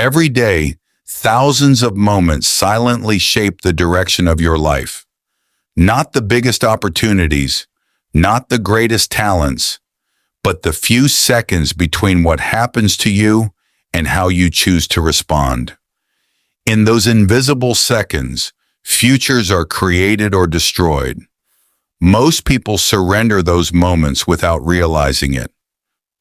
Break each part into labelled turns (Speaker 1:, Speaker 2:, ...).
Speaker 1: Every day, thousands of moments silently shape the direction of your life. Not the biggest opportunities, not the greatest talents, but the few seconds between what happens to you and how you choose to respond. In those invisible seconds, futures are created or destroyed. Most people surrender those moments without realizing it.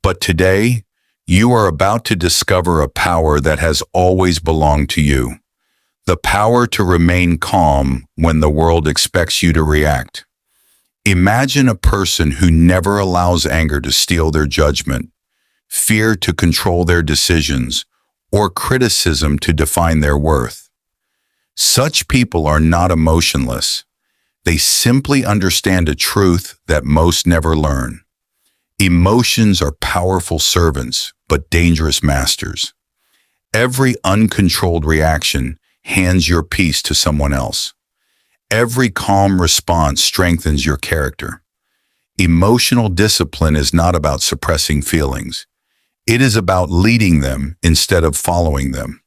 Speaker 1: But today, you are about to discover a power that has always belonged to you. The power to remain calm when the world expects you to react. Imagine a person who never allows anger to steal their judgment, fear to control their decisions, or criticism to define their worth. Such people are not emotionless. They simply understand a truth that most never learn. Emotions are powerful servants, but dangerous masters. Every uncontrolled reaction hands your peace to someone else. Every calm response strengthens your character. Emotional discipline is not about suppressing feelings. It is about leading them instead of following them.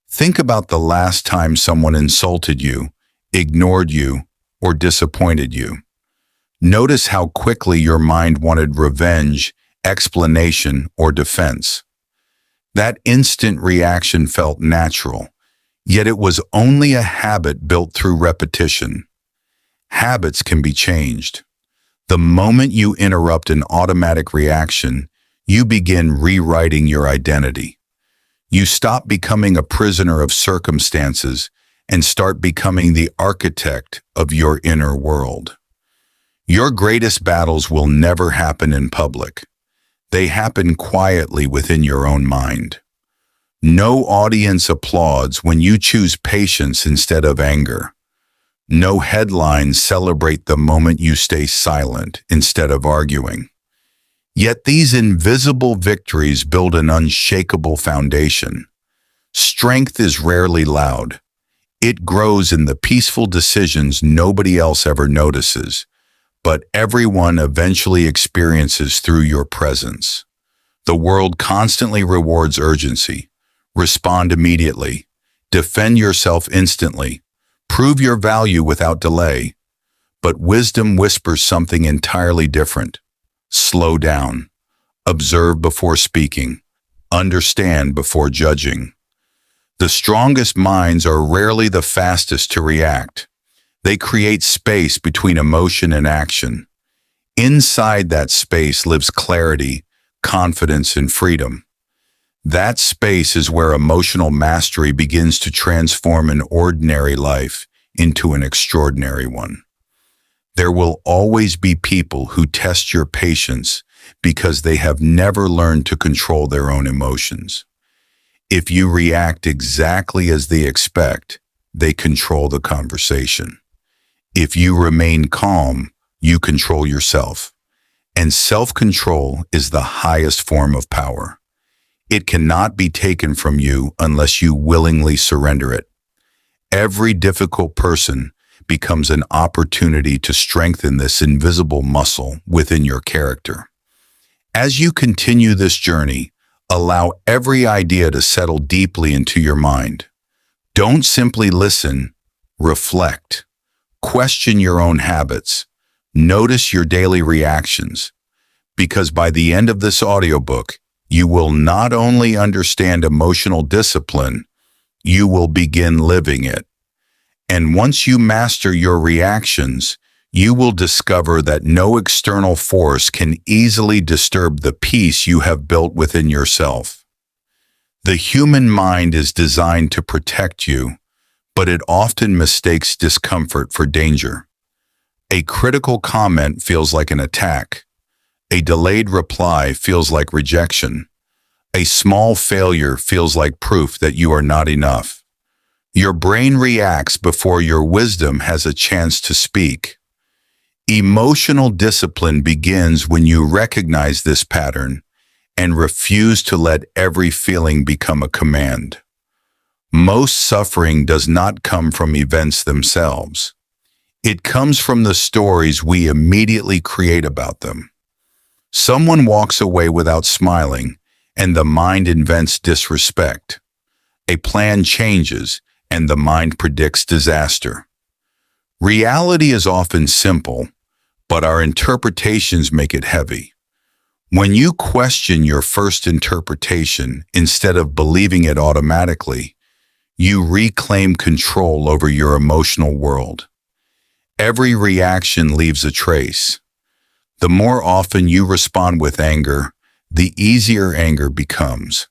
Speaker 1: Think about the last time someone insulted you, ignored you, or disappointed you. Notice how quickly your mind wanted revenge, explanation, or defense. That instant reaction felt natural, yet it was only a habit built through repetition. Habits can be changed. The moment you interrupt an automatic reaction, you begin rewriting your identity. You stop becoming a prisoner of circumstances and start becoming the architect of your inner world. Your greatest battles will never happen in public. They happen quietly within your own mind. No audience applauds when you choose patience instead of anger. No headlines celebrate the moment you stay silent instead of arguing. Yet these invisible victories build an unshakable foundation. Strength is rarely loud. It grows in the peaceful decisions nobody else ever notices, but everyone eventually experiences through your presence. The world constantly rewards urgency. Respond immediately. Defend yourself instantly. Prove your value without delay. But wisdom whispers something entirely different. Slow down. Observe before speaking. Understand before judging. The strongest minds are rarely the fastest to react. They create space between emotion and action. Inside that space lives clarity, confidence, and freedom. That space is where emotional mastery begins to transform an ordinary life into an extraordinary one. There will always be people who test your patience because they have never learned to control their own emotions. If you react exactly as they expect, they control the conversation. If you remain calm, you control yourself. And self-control is the highest form of power. It cannot be taken from you unless you willingly surrender it. Every difficult person becomes an opportunity to strengthen this invisible muscle within your character. As you continue this journey, allow every idea to settle deeply into your mind. Don't simply listen, reflect. Question your own habits. Notice your daily reactions. Because by the end of this audiobook, you will not only understand emotional discipline, you will begin living it. And once you master your reactions, you will discover that no external force can easily disturb the peace you have built within yourself. The human mind is designed to protect you, but it often mistakes discomfort for danger. A critical comment feels like an attack. A delayed reply feels like rejection. A small failure feels like proof that you are not enough. Your brain reacts before your wisdom has a chance to speak. Emotional discipline begins when you recognize this pattern and refuse to let every feeling become a command. Most suffering does not come from events themselves. It comes from the stories we immediately create about them. Someone walks away without smiling, and the mind invents disrespect. a plan changes, and the mind predicts disaster. Reality is often simple, but our interpretations make it heavy. When you question your first interpretation instead of believing it automatically, you reclaim control over your emotional world. Every reaction leaves a trace. The more often you respond with anger, the easier anger becomes.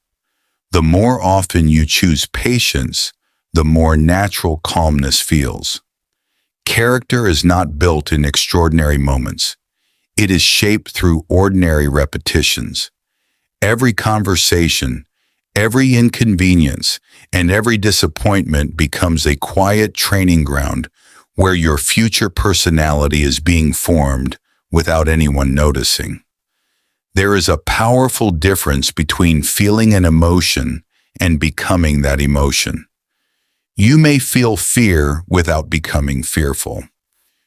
Speaker 1: The more often you choose patience, the more natural calmness feels. Character is not built in extraordinary moments. It is shaped through ordinary repetitions. Every conversation, every inconvenience, and every disappointment becomes a quiet training ground where your future personality is being formed without anyone noticing. There is a powerful difference between feeling an emotion and becoming that emotion. You may feel fear without becoming fearful.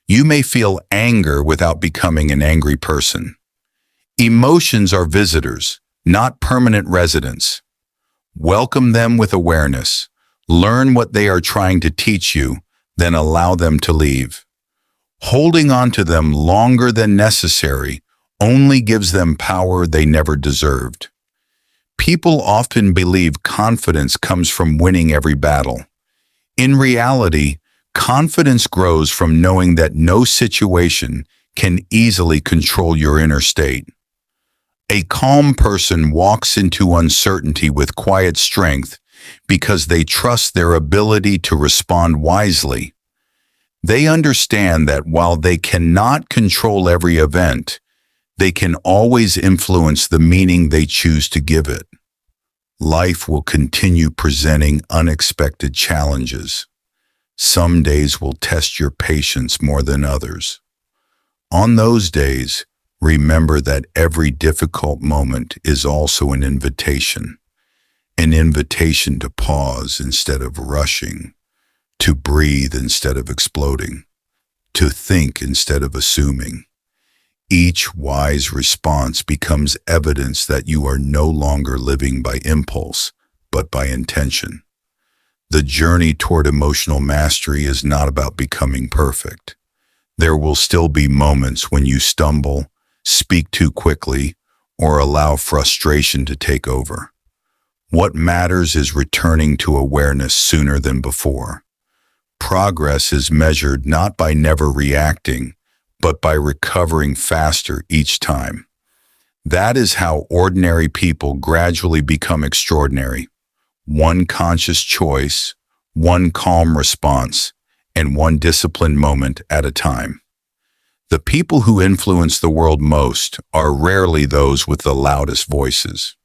Speaker 1: You may feel anger without becoming an angry person. Emotions are visitors, not permanent residents. Welcome them with awareness. Learn what they are trying to teach you, then allow them to leave. Holding on to them longer than necessary only gives them power they never deserved. People often believe confidence comes from winning every battle. In reality, confidence grows from knowing that no situation can easily control your inner state. A calm person walks into uncertainty with quiet strength because they trust their ability to respond wisely. They understand that while they cannot control every event, they can always influence the meaning they choose to give it. Life will continue presenting unexpected challenges. Some days will test your patience more than others. On those days, remember that every difficult moment is also an invitation to pause instead of rushing, to breathe instead of exploding, to think instead of assuming. Each wise response becomes evidence that you are no longer living by impulse, but by intention. The journey toward emotional mastery is not about becoming perfect. There will still be moments when you stumble, speak too quickly, or allow frustration to take over. What matters is returning to awareness sooner than before. Progress is measured not by never reacting, but by recovering faster each time. That is how ordinary people gradually become extraordinary. One conscious choice, one calm response, and one disciplined moment at a time. The people who influence the world most are rarely those with the loudest voices.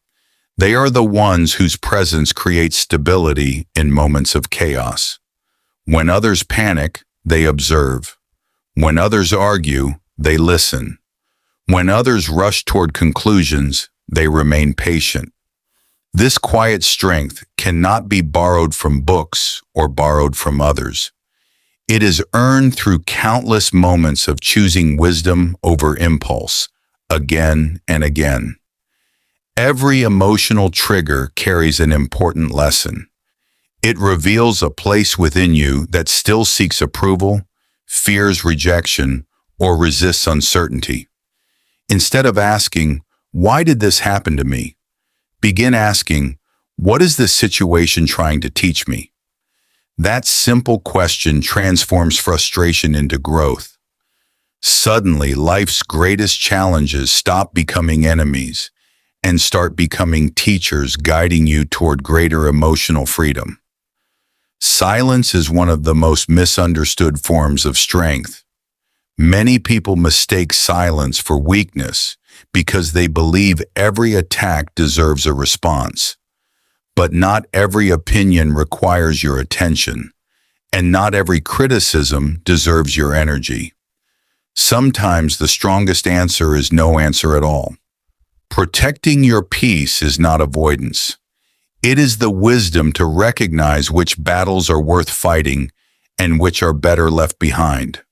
Speaker 1: They are the ones whose presence creates stability in moments of chaos. When others panic, they observe. When others argue, they listen. When others rush toward conclusions, they remain patient. This quiet strength cannot be borrowed from books or borrowed from others. It is earned through countless moments of choosing wisdom over impulse, again and again. Every emotional trigger carries an important lesson. It reveals a place within you that still seeks approval, fears rejection, or resists uncertainty. Instead of asking, "Why did this happen to me?" begin asking, "What is this situation trying to teach me?" That simple question transforms frustration into growth. Suddenly, life's greatest challenges stop becoming enemies and start becoming teachers guiding you toward greater emotional freedom. Silence is one of the most misunderstood forms of strength. Many people mistake silence for weakness because they believe every attack deserves a response. But not every opinion requires your attention, and not every criticism deserves your energy. Sometimes the strongest answer is no answer at all. Protecting your peace is not avoidance. It is the wisdom to recognize which battles are worth fighting and which are better left behind.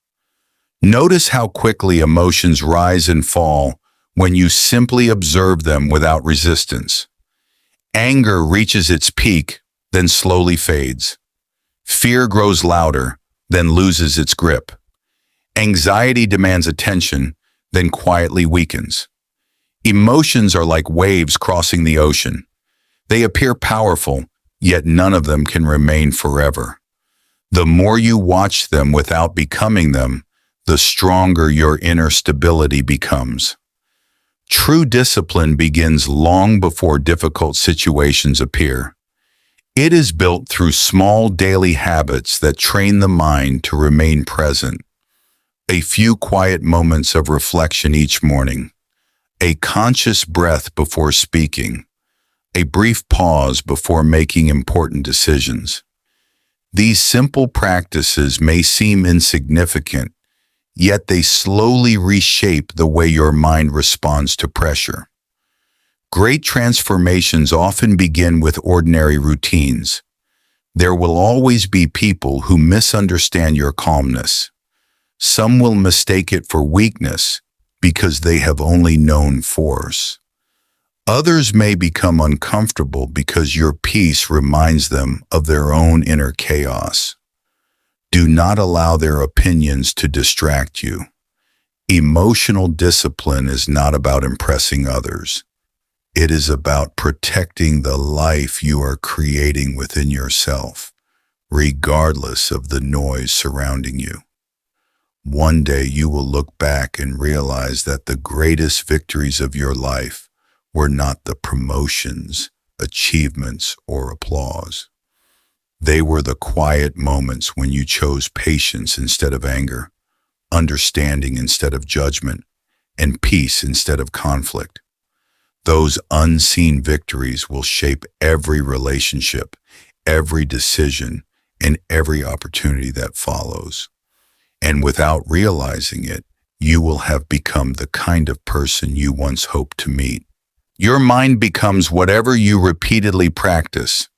Speaker 1: Notice how quickly emotions rise and fall when you simply observe them without resistance. Anger reaches its peak, then slowly fades. Fear grows louder, then loses its grip. Anxiety demands attention, then quietly weakens. Emotions are like waves crossing the ocean. They appear powerful, yet none of them can remain forever. The more you watch them without becoming them, the stronger your inner stability becomes. True discipline begins long before difficult situations appear. It is built through small daily habits that train the mind to remain present. A few quiet moments of reflection each morning, a conscious breath before speaking, a brief pause before making important decisions. These simple practices may seem insignificant, yet they slowly reshape the way your mind responds to pressure. Great transformations often begin with ordinary routines. There will always be people who misunderstand your calmness. Some will mistake it for weakness because they have only known force. Others may become uncomfortable because your peace reminds them of their own inner chaos. Do not allow their opinions to distract you. Emotional discipline is not about impressing others. It is about protecting the life you are creating within yourself, regardless of the noise surrounding you. One day you will look back and realize that the greatest victories of your life were not the promotions, achievements, or applause. They were the quiet moments when you chose patience instead of anger, understanding instead of judgment, and peace instead of conflict. Those unseen victories will shape every relationship, every decision, and every opportunity that follows. And without realizing it, you will have become the kind of person you once hoped to meet. Your mind becomes whatever you repeatedly practice.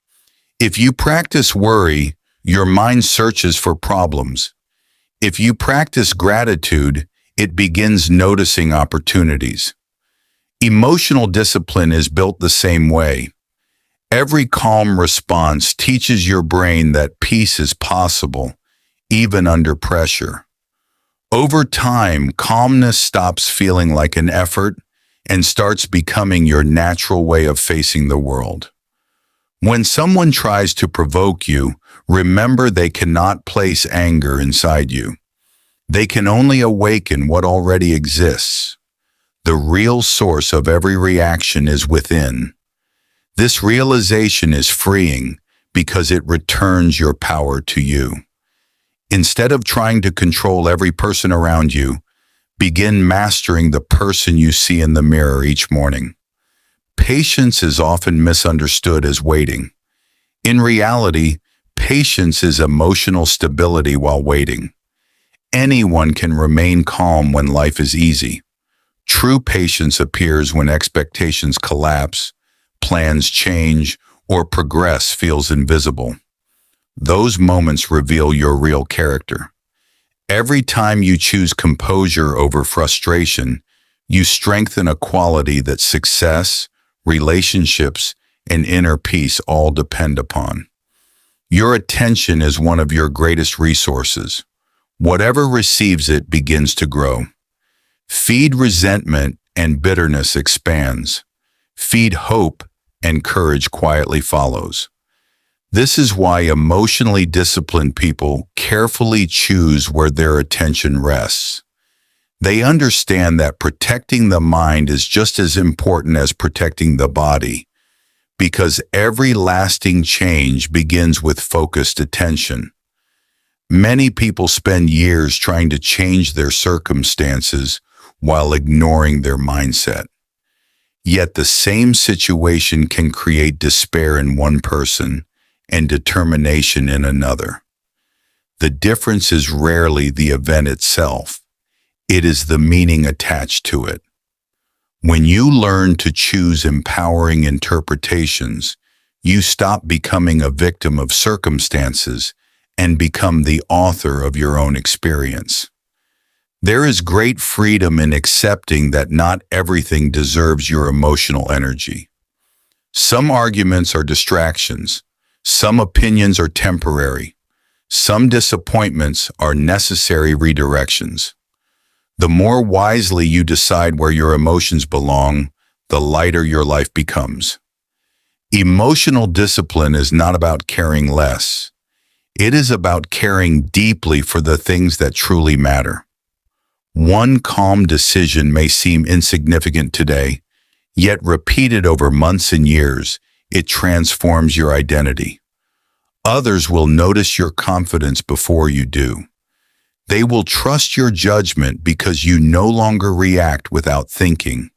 Speaker 1: If you practice worry, your mind searches for problems. If you practice gratitude, it begins noticing opportunities. Emotional discipline is built the same way. Every calm response teaches your brain that peace is possible, even under pressure. Over time, calmness stops feeling like an effort and starts becoming your natural way of facing the world. When someone tries to provoke you, remember they cannot place anger inside you. They can only awaken what already exists. The real source of every reaction is within. This realization is freeing because it returns your power to you. Instead of trying to control every person around you, begin mastering the person you see in the mirror each morning. Patience is often misunderstood as waiting. In reality, patience is emotional stability while waiting. Anyone can remain calm when life is easy. True patience appears when expectations collapse, plans change, or progress feels invisible. Those moments reveal your real character. Every time you choose composure over frustration, you strengthen a quality that success, relationships, and inner peace all depend upon. Your attention is one of your greatest resources. Whatever receives it begins to grow. Feed resentment and bitterness expands. Feed hope and courage quietly follows. This is why emotionally disciplined people carefully choose where their attention rests. They understand that protecting the mind is just as important as protecting the body, because every lasting change begins with focused attention. Many people spend years trying to change their circumstances while ignoring their mindset. Yet the same situation can create despair in one person and determination in another. The difference is rarely the event itself. It is the meaning attached to it. When you learn to choose empowering interpretations, you stop becoming a victim of circumstances and become the author of your own experience. There is great freedom in accepting that not everything deserves your emotional energy. Some arguments are distractions. Some opinions are temporary. Some disappointments are necessary redirections. The more wisely you decide where your emotions belong, the lighter your life becomes. Emotional discipline is not about caring less. It is about caring deeply for the things that truly matter. One calm decision may seem insignificant today, yet repeated over months and years, it transforms your identity. Others will notice your confidence before you do. They will trust your judgment because you no longer react without thinking.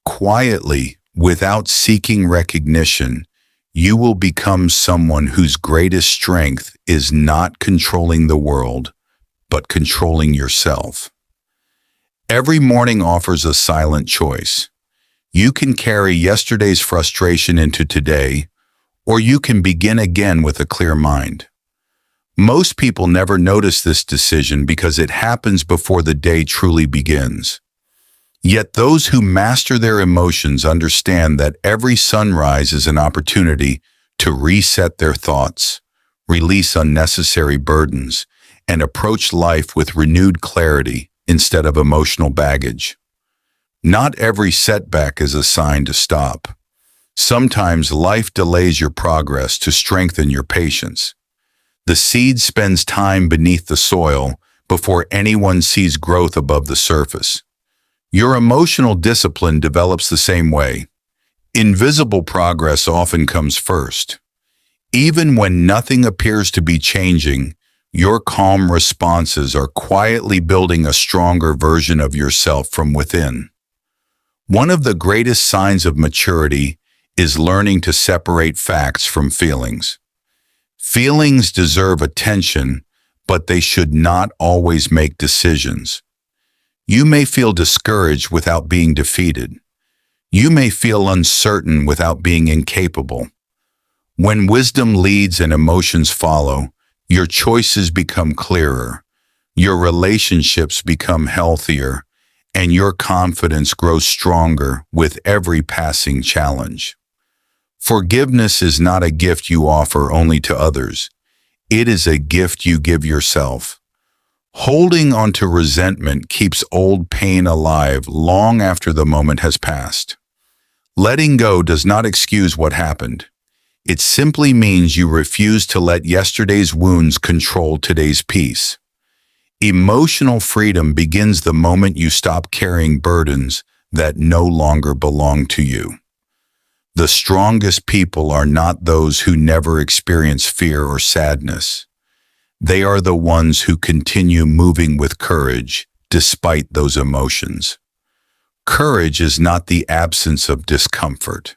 Speaker 1: Quietly, without seeking recognition, you will become someone whose greatest strength is not controlling the world, but controlling yourself. Every morning offers a silent choice. You can carry yesterday's frustration into today, or you can begin again with a clear mind. Most people never notice this decision because it happens before the day truly begins. Yet those who master their emotions understand that every sunrise is an opportunity to reset their thoughts, release unnecessary burdens, and approach life with renewed clarity instead of emotional baggage. Not every setback is a sign to stop. Sometimes life delays your progress to strengthen your patience. The seed spends time beneath the soil before anyone sees growth above the surface. Your emotional discipline develops the same way. Invisible progress often comes first. Even when nothing appears to be changing, your calm responses are quietly building a stronger version of yourself from within. One of the greatest signs of maturity is learning to separate facts from feelings. Feelings deserve attention, but they should not always make decisions. You may feel discouraged without being defeated. You may feel uncertain without being incapable. When wisdom leads and emotions follow, your choices become clearer, your relationships become healthier, and your confidence grows stronger with every passing challenge. Forgiveness is not a gift you offer only to others. It is a gift you give yourself. Holding onto resentment keeps old pain alive long after the moment has passed. Letting go does not excuse what happened. It simply means you refuse to let yesterday's wounds control today's peace. Emotional freedom begins the moment you stop carrying burdens that no longer belong to you. The strongest people are not those who never experience fear or sadness. They are the ones who continue moving with courage despite those emotions. Courage is not the absence of discomfort.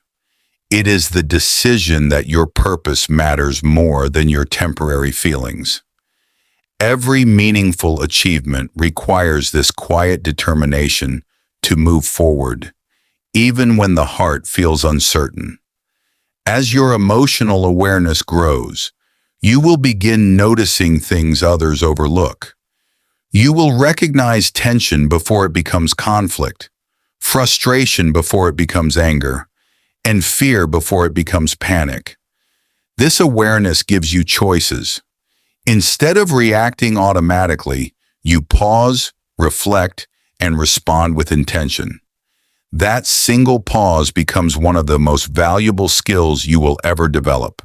Speaker 1: It is the decision that your purpose matters more than your temporary feelings. Every meaningful achievement requires this quiet determination to move forward, even when the heart feels uncertain. As your emotional awareness grows, you will begin noticing things others overlook. You will recognize tension before it becomes conflict, frustration before it becomes anger, and fear before it becomes panic. This awareness gives you choices. Instead of reacting automatically, you pause, reflect, and respond with intention. That single pause becomes one of the most valuable skills you will ever develop.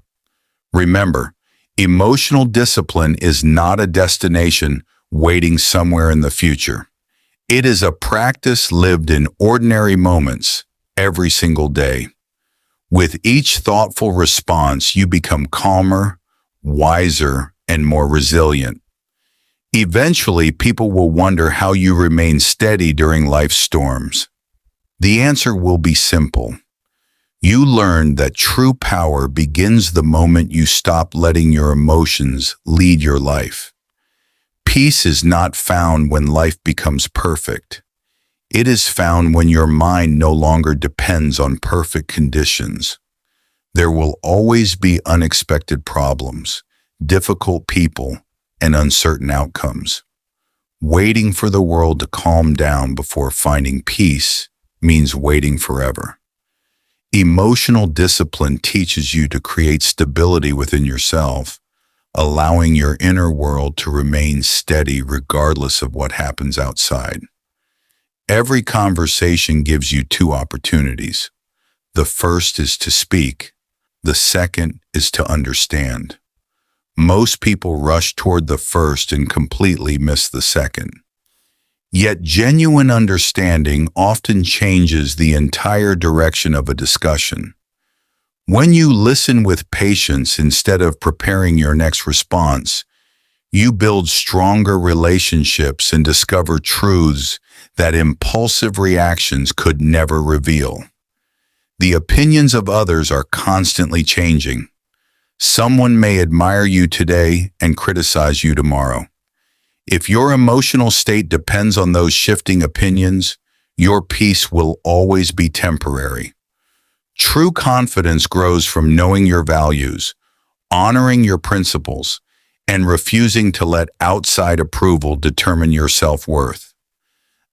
Speaker 1: Remember, emotional discipline is not a destination waiting somewhere in the future. It is a practice lived in ordinary moments every single day. With each thoughtful response, you become calmer, wiser, and more resilient. Eventually, people will wonder how you remain steady during life's storms. The answer will be simple. You learn that true power begins the moment you stop letting your emotions lead your life. Peace is not found when life becomes perfect. It is found when your mind no longer depends on perfect conditions. There will always be unexpected problems, difficult people, and uncertain outcomes. Waiting for the world to calm down before finding peace means waiting forever. Emotional discipline teaches you to create stability within yourself, allowing your inner world to remain steady regardless of what happens outside. Every conversation gives you two opportunities. The first is to speak. The second is to understand. Most people rush toward the first and completely miss the second. Yet genuine understanding often changes the entire direction of a discussion. When you listen with patience instead of preparing your next response, you build stronger relationships and discover truths that impulsive reactions could never reveal. The opinions of others are constantly changing. Someone may admire you today and criticize you tomorrow. If your emotional state depends on those shifting opinions, your peace will always be temporary. True confidence grows from knowing your values, honoring your principles, and refusing to let outside approval determine your self-worth.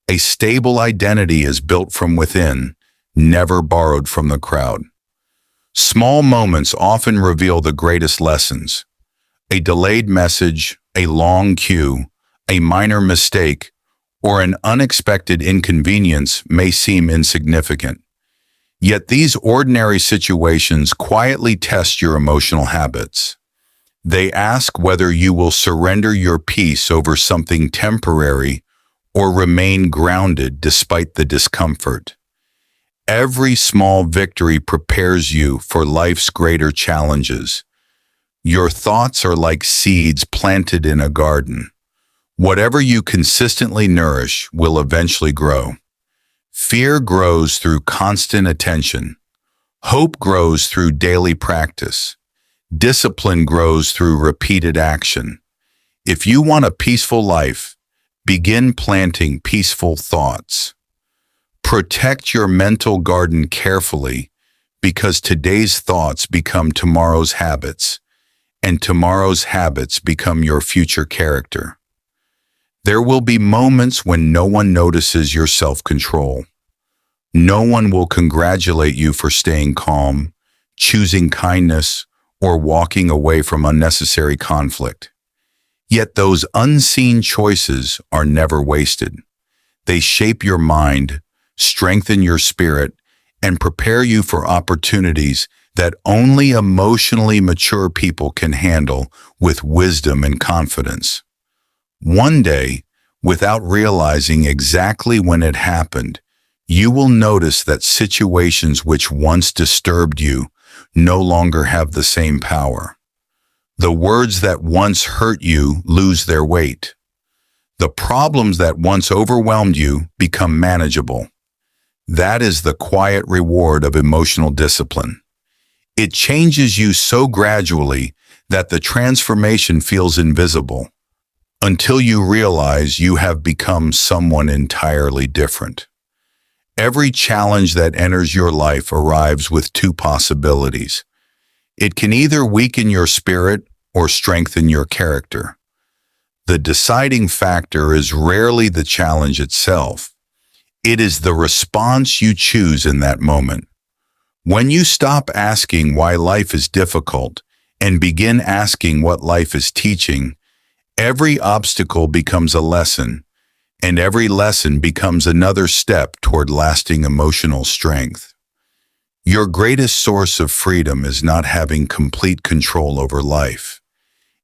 Speaker 1: A stable identity is built from within, never borrowed from the crowd. Small moments often reveal the greatest lessons. A delayed message, a long queue, a minor mistake, or an unexpected inconvenience may seem insignificant. Yet these ordinary situations quietly test your emotional habits. They ask whether you will surrender your peace over something temporary or remain grounded despite the discomfort. Every small victory prepares you for life's greater challenges. Your thoughts are like seeds planted in a garden. Whatever you consistently nourish will eventually grow. Fear grows through constant attention. Hope grows through daily practice. Discipline grows through repeated action. If you want a peaceful life, begin planting peaceful thoughts. Protect your mental garden carefully, because today's thoughts become tomorrow's habits, and tomorrow's habits become your future character. There will be moments when no one notices your self-control. No one will congratulate you for staying calm, choosing kindness, or walking away from unnecessary conflict. Yet those unseen choices are never wasted. They shape your mind, strengthen your spirit, and prepare you for opportunities that only emotionally mature people can handle with wisdom and confidence. One day, without realizing exactly when it happened, you will notice that situations which once disturbed you no longer have the same power. The words that once hurt you lose their weight. The problems that once overwhelmed you become manageable. That is the quiet reward of emotional discipline. It changes you so gradually that the transformation feels invisible, until you realize you have become someone entirely different. Every challenge that enters your life arrives with two possibilities. It can either weaken your spirit or strengthen your character. The deciding factor is rarely the challenge itself. It is the response you choose in that moment. When you stop asking why life is difficult and begin asking what life is teaching, every obstacle becomes a lesson, and every lesson becomes another step toward lasting emotional strength. Your greatest source of freedom is not having complete control over life.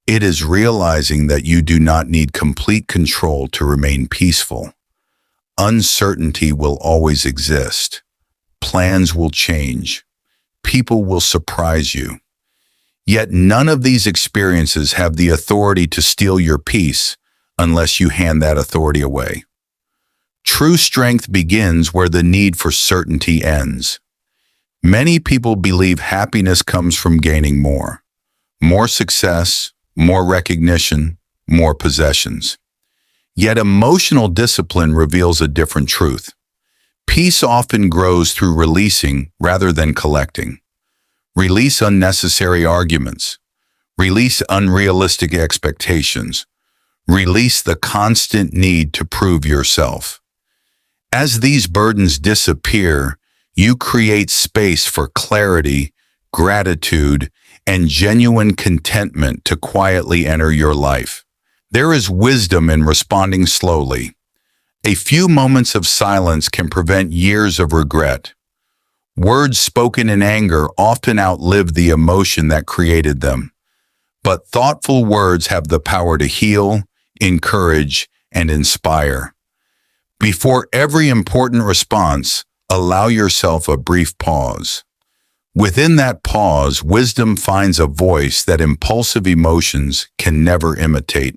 Speaker 1: It is realizing that you do not need complete control to remain peaceful. Uncertainty will always exist. Plans will change. People will surprise you. Yet none of these experiences have the authority to steal your peace unless you hand that authority away. True strength begins where the need for certainty ends. Many people believe happiness comes from gaining more success, more recognition, more possessions. Yet emotional discipline reveals a different truth. Peace often grows through releasing rather than collecting. Release unnecessary arguments. Release unrealistic expectations. Release the constant need to prove yourself. As these burdens disappear, You create space for clarity, gratitude, and genuine contentment to quietly enter your life. There is wisdom in responding slowly. A few moments of silence can prevent years of regret. Words spoken in anger often outlive the emotion that created them, but thoughtful words have the power to heal, encourage, and inspire. Before every important response, allow yourself a brief pause. Within that pause, wisdom finds a voice that impulsive emotions can never imitate.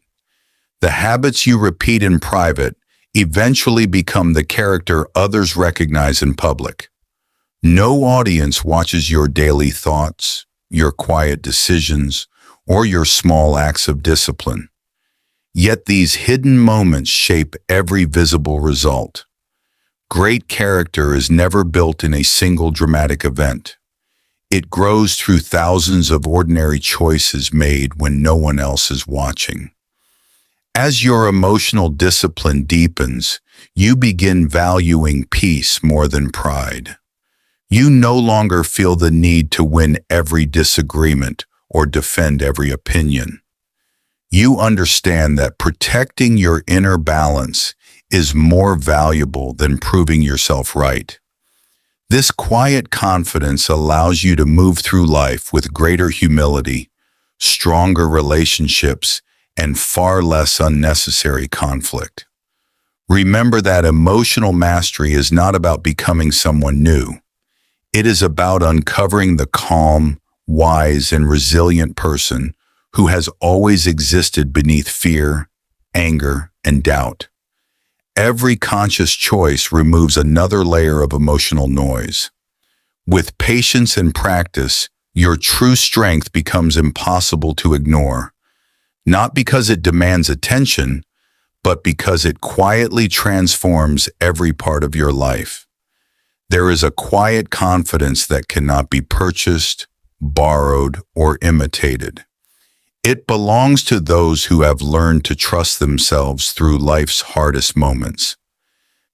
Speaker 1: The habits you repeat in private eventually become the character others recognize in public. No audience watches your daily thoughts, your quiet decisions, or your small acts of discipline. Yet these hidden moments shape every visible result. Great character is never built in a single dramatic event. It grows through thousands of ordinary choices made when no one else is watching. As your emotional discipline deepens, you begin valuing peace more than pride. You no longer feel the need to win every disagreement or defend every opinion. You understand that protecting your inner balance is more valuable than proving yourself right. This quiet confidence allows you to move through life with greater humility, stronger relationships, and far less unnecessary conflict. Remember that emotional mastery is not about becoming someone new. It is about uncovering the calm, wise, and resilient person who has always existed beneath fear, anger, and doubt. Every conscious choice removes another layer of emotional noise. With patience and practice, your true strength becomes impossible to ignore, not because it demands attention, but because it quietly transforms every part of your life. There is a quiet confidence that cannot be purchased, borrowed, or imitated. It belongs to those who have learned to trust themselves through life's hardest moments.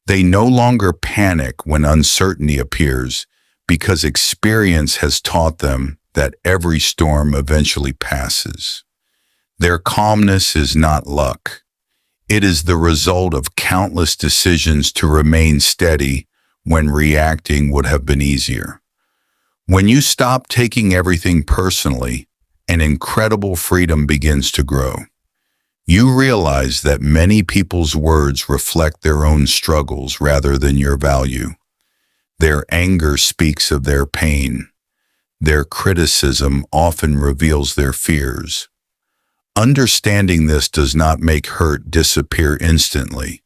Speaker 1: They no longer panic when uncertainty appears because experience has taught them that every storm eventually passes. Their calmness is not luck. It is the result of countless decisions to remain steady when reacting would have been easier. When you stop taking everything personally, an incredible freedom begins to grow. You realize that many people's words reflect their own struggles rather than your value. Their anger speaks of their pain. Their criticism often reveals their fears. Understanding this does not make hurt disappear instantly,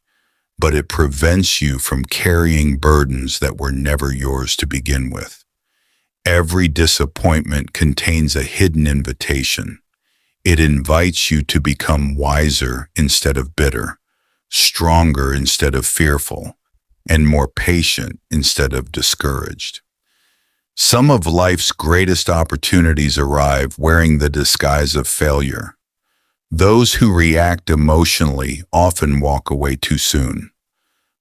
Speaker 1: but it prevents you from carrying burdens that were never yours to begin with. Every disappointment contains a hidden invitation. It invites you to become wiser instead of bitter, stronger instead of fearful, and more patient instead of discouraged. Some of life's greatest opportunities arrive wearing the disguise of failure. Those who react emotionally often walk away too soon.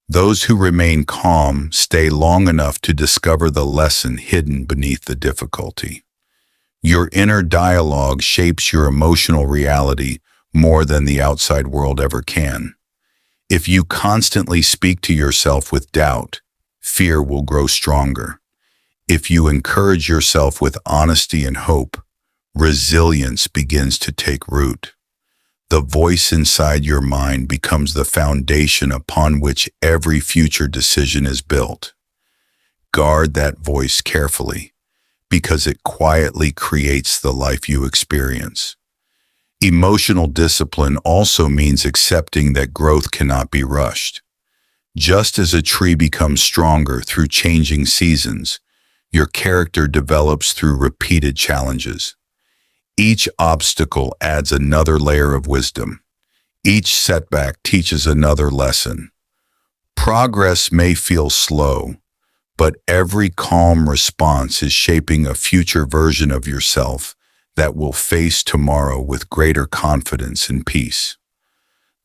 Speaker 1: Those who remain calm stay long enough to discover the lesson hidden beneath the difficulty. Your inner dialogue shapes your emotional reality more than the outside world ever can. If you constantly speak to yourself with doubt, fear will grow stronger. If you encourage yourself with honesty and hope, resilience begins to take root. The voice inside your mind becomes the foundation upon which every future decision is built. Guard that voice carefully, because it quietly creates the life you experience. Emotional discipline also means accepting that growth cannot be rushed. Just as a tree becomes stronger through changing seasons, your character develops through repeated challenges. Each obstacle adds another layer of wisdom. Each setback teaches another lesson. Progress may feel slow, but every calm response is shaping a future version of yourself that will face tomorrow with greater confidence and peace.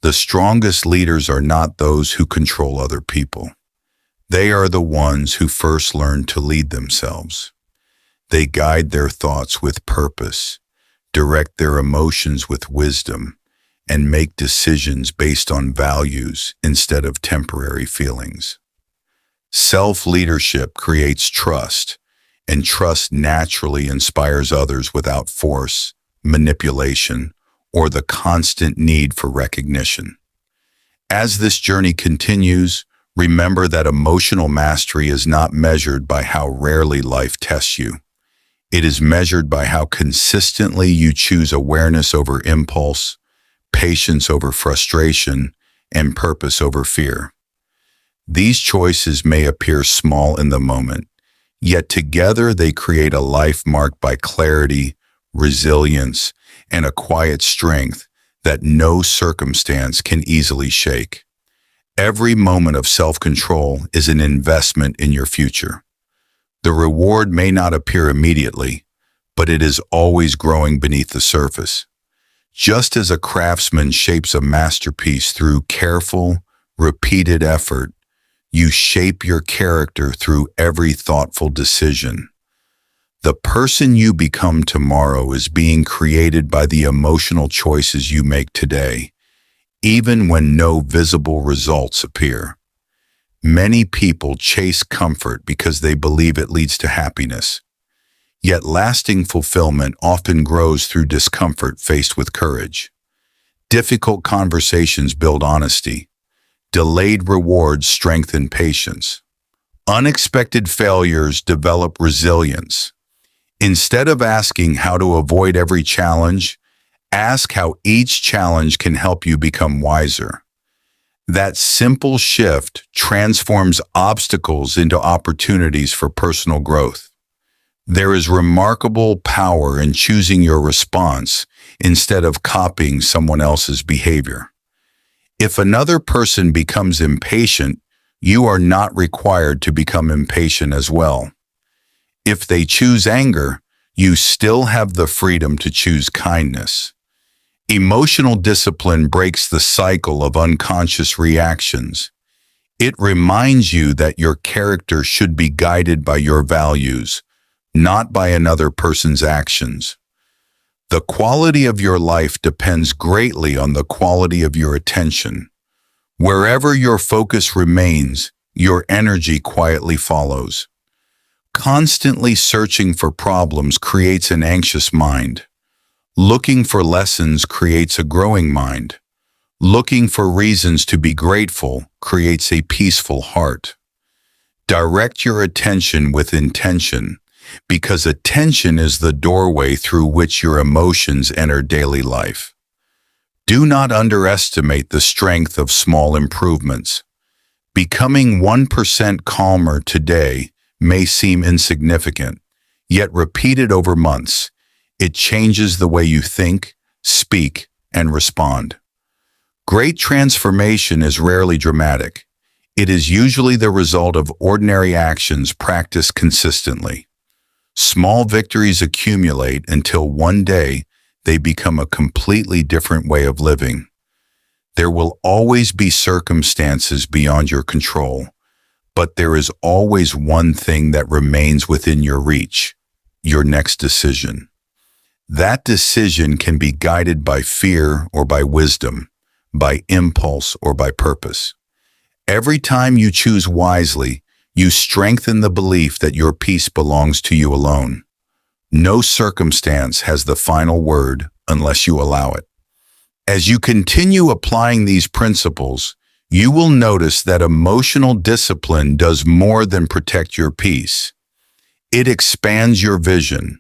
Speaker 1: The strongest leaders are not those who control other people. They are the ones who first learn to lead themselves. They guide their thoughts with purpose, direct their emotions with wisdom, and make decisions based on values instead of temporary feelings. Self-leadership creates trust, and trust naturally inspires others without force, manipulation, or the constant need for recognition. As this journey continues, remember that emotional mastery is not measured by how rarely life tests you. It is measured by how consistently you choose awareness over impulse, patience over frustration, and purpose over fear. These choices may appear small in the moment, yet together they create a life marked by clarity, resilience, and a quiet strength that no circumstance can easily shake. Every moment of self-control is an investment in your future. The reward may not appear immediately, but it is always growing beneath the surface. Just as a craftsman shapes a masterpiece through careful, repeated effort, you shape your character through every thoughtful decision. The person you become tomorrow is being created by the emotional choices you make today, even when no visible results appear. Many people chase comfort because they believe it leads to happiness. Yet lasting fulfillment often grows through discomfort faced with courage. Difficult conversations build honesty. Delayed rewards strengthen patience. Unexpected failures develop resilience. Instead of asking how to avoid every challenge, ask how each challenge can help you become wiser. That simple shift transforms obstacles into opportunities for personal growth. There is remarkable power in choosing your response instead of copying someone else's behavior. If another person becomes impatient, you are not required to become impatient as well. If they choose anger, you still have the freedom to choose kindness. Emotional discipline breaks the cycle of unconscious reactions. It reminds you that your character should be guided by your values, not by another person's actions. The quality of your life depends greatly on the quality of your attention. Wherever your focus remains, your energy quietly follows. Constantly searching for problems creates an anxious mind. Looking for lessons creates a growing mind. Looking for reasons to be grateful creates a peaceful heart. Direct your attention with intention, because attention is the doorway through which your emotions enter daily life. Do not underestimate the strength of small improvements. Becoming 1% calmer today may seem insignificant, yet repeated over months, it changes the way you think, speak, and respond. Great transformation is rarely dramatic. It is usually the result of ordinary actions practiced consistently. Small victories accumulate until one day they become a completely different way of living. There will always be circumstances beyond your control, but there is always one thing that remains within your reach: your next decision. That decision can be guided by fear or by wisdom, by impulse or by purpose. Every time you choose wisely, you strengthen the belief that your peace belongs to you alone. No circumstance has the final word unless you allow it. As you continue applying these principles, you will notice that emotional discipline does more than protect your peace. It expands your vision.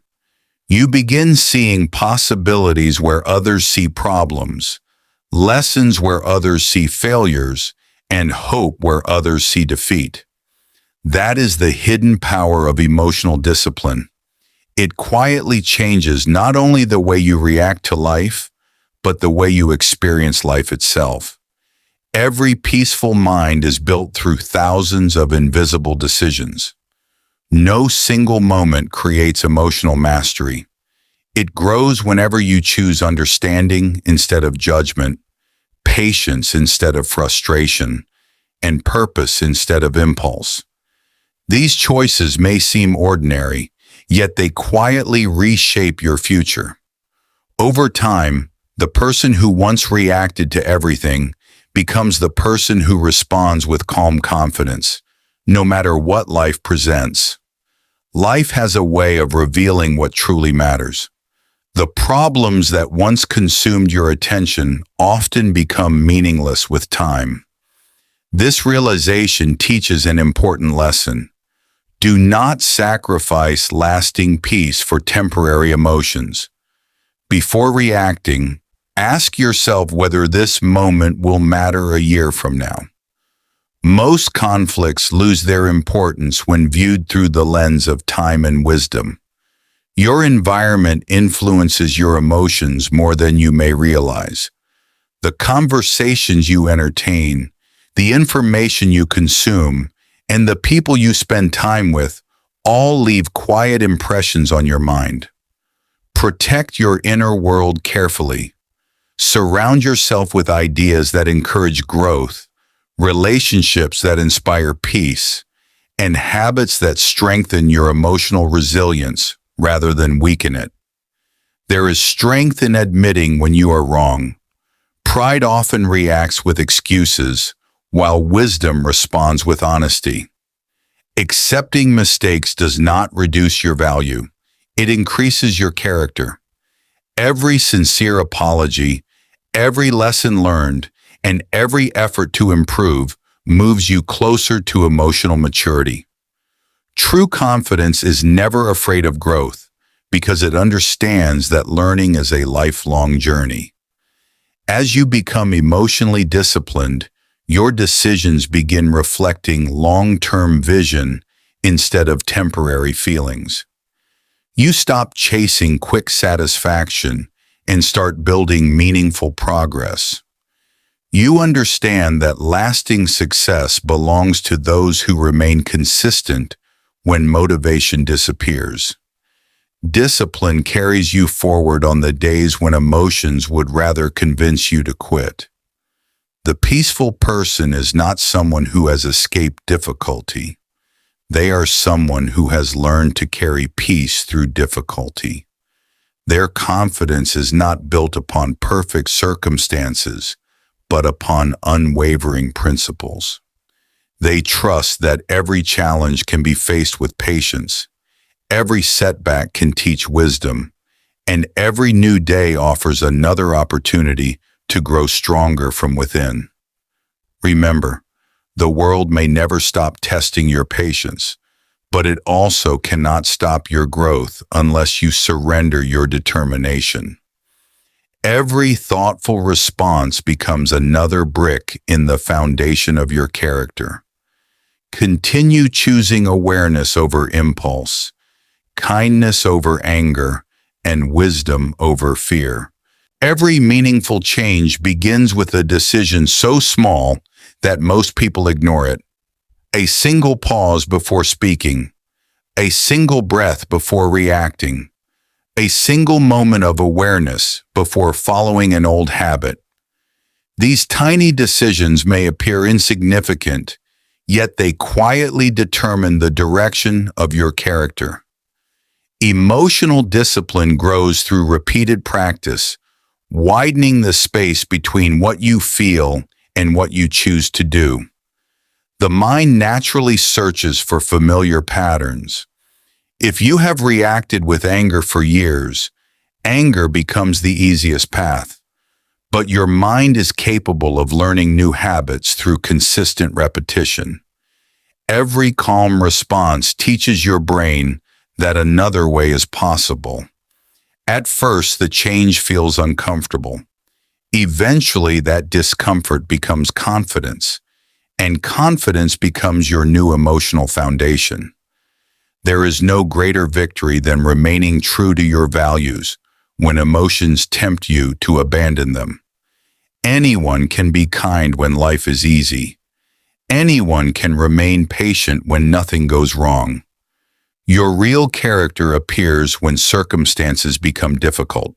Speaker 1: You begin seeing possibilities where others see problems, lessons where others see failures, and hope where others see defeat. That is the hidden power of emotional discipline. It quietly changes not only the way you react to life, but the way you experience life itself. Every peaceful mind is built through thousands of invisible decisions. No single moment creates emotional mastery. It grows whenever you choose understanding instead of judgment, patience instead of frustration, and purpose instead of impulse. These choices may seem ordinary, yet they quietly reshape your future. Over time, the person who once reacted to everything becomes the person who responds with calm confidence, no matter what life presents. Life has a way of revealing what truly matters. The problems that once consumed your attention often become meaningless with time. This realization teaches an important lesson. Do not sacrifice lasting peace for temporary emotions. Before reacting, ask yourself whether this moment will matter a year from now. Most conflicts lose their importance when viewed through the lens of time and wisdom. Your environment influences your emotions more than you may realize. The conversations you entertain, the information you consume, and the people you spend time with all leave quiet impressions on your mind. Protect your inner world carefully. Surround yourself with ideas that encourage growth, relationships that inspire peace, and habits that strengthen your emotional resilience rather than weaken it. There is strength in admitting when you are wrong. Pride often reacts with excuses, while wisdom responds with honesty. Accepting mistakes does not reduce your value. It increases your character. Every sincere apology, every lesson learned, and every effort to improve moves you closer to emotional maturity. True confidence is never afraid of growth because it understands that learning is a lifelong journey. As you become emotionally disciplined, your decisions begin reflecting long-term vision instead of temporary feelings. You stop chasing quick satisfaction and start building meaningful progress. You understand that lasting success belongs to those who remain consistent when motivation disappears. Discipline carries you forward on the days when emotions would rather convince you to quit. The peaceful person is not someone who has escaped difficulty. They are someone who has learned to carry peace through difficulty. Their confidence is not built upon perfect circumstances, but upon unwavering principles. They trust that every challenge can be faced with patience, every setback can teach wisdom, and every new day offers another opportunity to grow stronger from within. Remember, the world may never stop testing your patience, but it also cannot stop your growth unless you surrender your determination. Every thoughtful response becomes another brick in the foundation of your character. Continue choosing awareness over impulse, kindness over anger, and wisdom over fear. Every meaningful change begins with a decision so small that most people ignore it. A single pause before speaking, a single breath before reacting, a single moment of awareness before following an old habit. These tiny decisions may appear insignificant, yet they quietly determine the direction of your character. Emotional discipline grows through repeated practice, widening the space between what you feel and what you choose to do. The mind naturally searches for familiar patterns. If you have reacted with anger for years, anger becomes the easiest path. But your mind is capable of learning new habits through consistent repetition. Every calm response teaches your brain that another way is possible. At first, the change feels uncomfortable. Eventually, that discomfort becomes confidence, and confidence becomes your new emotional foundation. There is no greater victory than remaining true to your values when emotions tempt you to abandon them. Anyone can be kind when life is easy. Anyone can remain patient when nothing goes wrong. Your real character appears when circumstances become difficult.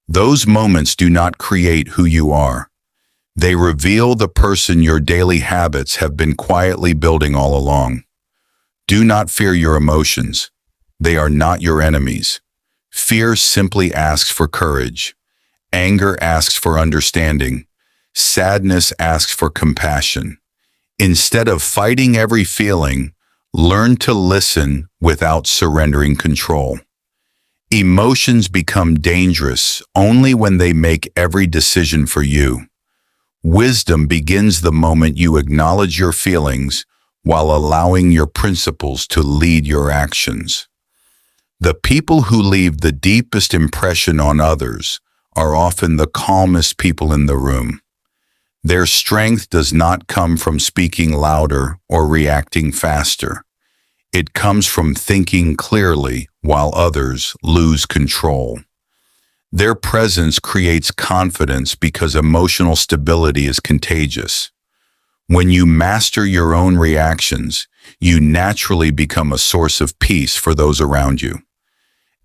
Speaker 1: Those moments do not create who you are. They reveal the person your daily habits have been quietly building all along. Do not fear your emotions. They are not your enemies. Fear simply asks for courage. Anger asks for understanding. Sadness asks for compassion. Instead of fighting every feeling, learn to listen without surrendering control. Emotions become dangerous only when they make every decision for you. Wisdom begins the moment you acknowledge your feelings while allowing your principles to lead your actions. The people who leave the deepest impression on others are often the calmest people in the room. Their strength does not come from speaking louder or reacting faster. It comes from thinking clearly while others lose control. Their presence creates confidence because emotional stability is contagious. When you master your own reactions, you naturally become a source of peace for those around you.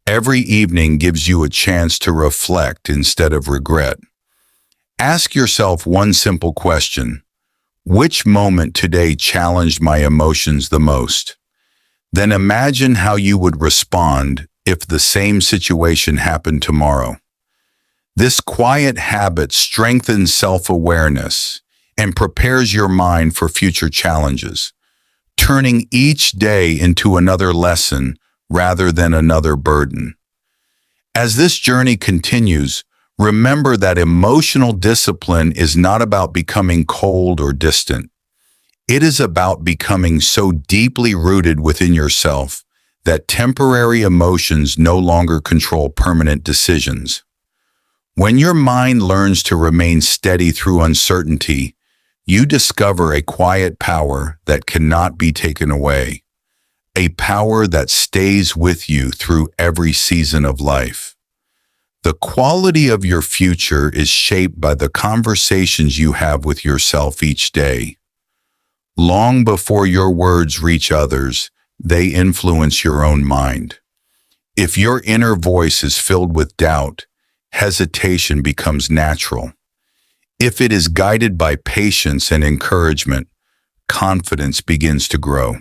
Speaker 1: Every evening gives you a chance to reflect instead of regret. Ask yourself one simple question: which moment today challenged my emotions the most? Then imagine how you would respond if the same situation happened tomorrow. This quiet habit strengthens self-awareness and prepares your mind for future challenges, turning each day into another lesson rather than another burden. As this journey continues, remember that emotional discipline is not about becoming cold or distant. It is about becoming so deeply rooted within yourself that temporary emotions no longer control permanent decisions. When your mind learns to remain steady through uncertainty, you discover a quiet power that cannot be taken away, a power that stays with you through every season of life. The quality of your future is shaped by the conversations you have with yourself each day. Long before your words reach others, they influence your own mind. If your inner voice is filled with doubt, hesitation becomes natural. If it is guided by patience and encouragement, confidence begins to grow.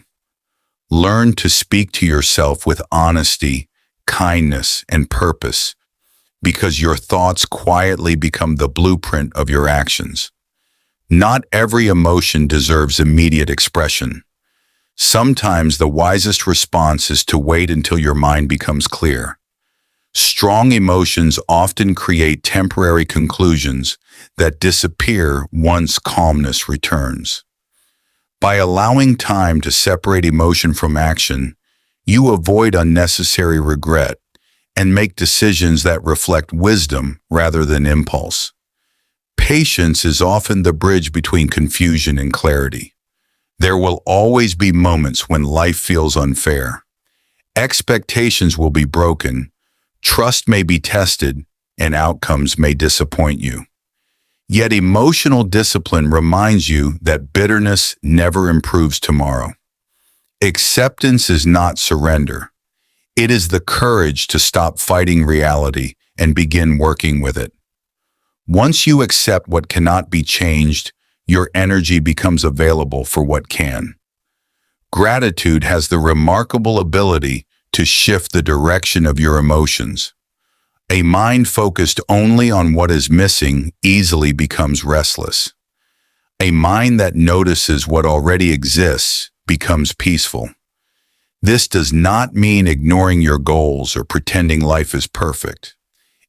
Speaker 1: Learn to speak to yourself with honesty, kindness, and purpose, because your thoughts quietly become the blueprint of your actions. Not every emotion deserves immediate expression. Sometimes the wisest response is to wait until your mind becomes clear. Strong emotions often create temporary conclusions that disappear once calmness returns. By allowing time to separate emotion from action, you avoid unnecessary regret and make decisions that reflect wisdom rather than impulse. Patience is often the bridge between confusion and clarity. There will always be moments when life feels unfair. Expectations will be broken, trust may be tested, and outcomes may disappoint you. Yet emotional discipline reminds you that bitterness never improves tomorrow. Acceptance is not surrender. It is the courage to stop fighting reality and begin working with it. Once you accept what cannot be changed, your energy becomes available for what can. Gratitude has the remarkable ability to shift the direction of your emotions. A mind focused only on what is missing easily becomes restless. A mind that notices what already exists becomes peaceful. This does not mean ignoring your goals or pretending life is perfect.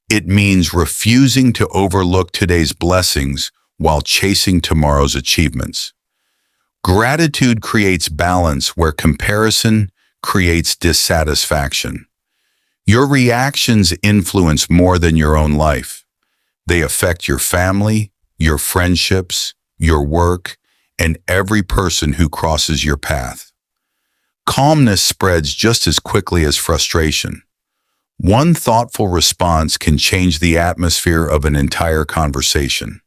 Speaker 1: It means refusing to overlook today's blessings while chasing tomorrow's achievements. Gratitude creates balance where comparison creates dissatisfaction. Your reactions influence more than your own life. They affect your family, your friendships, your work, and every person who crosses your path. Calmness spreads just as quickly as frustration. One thoughtful response can change the atmosphere of an entire conversation.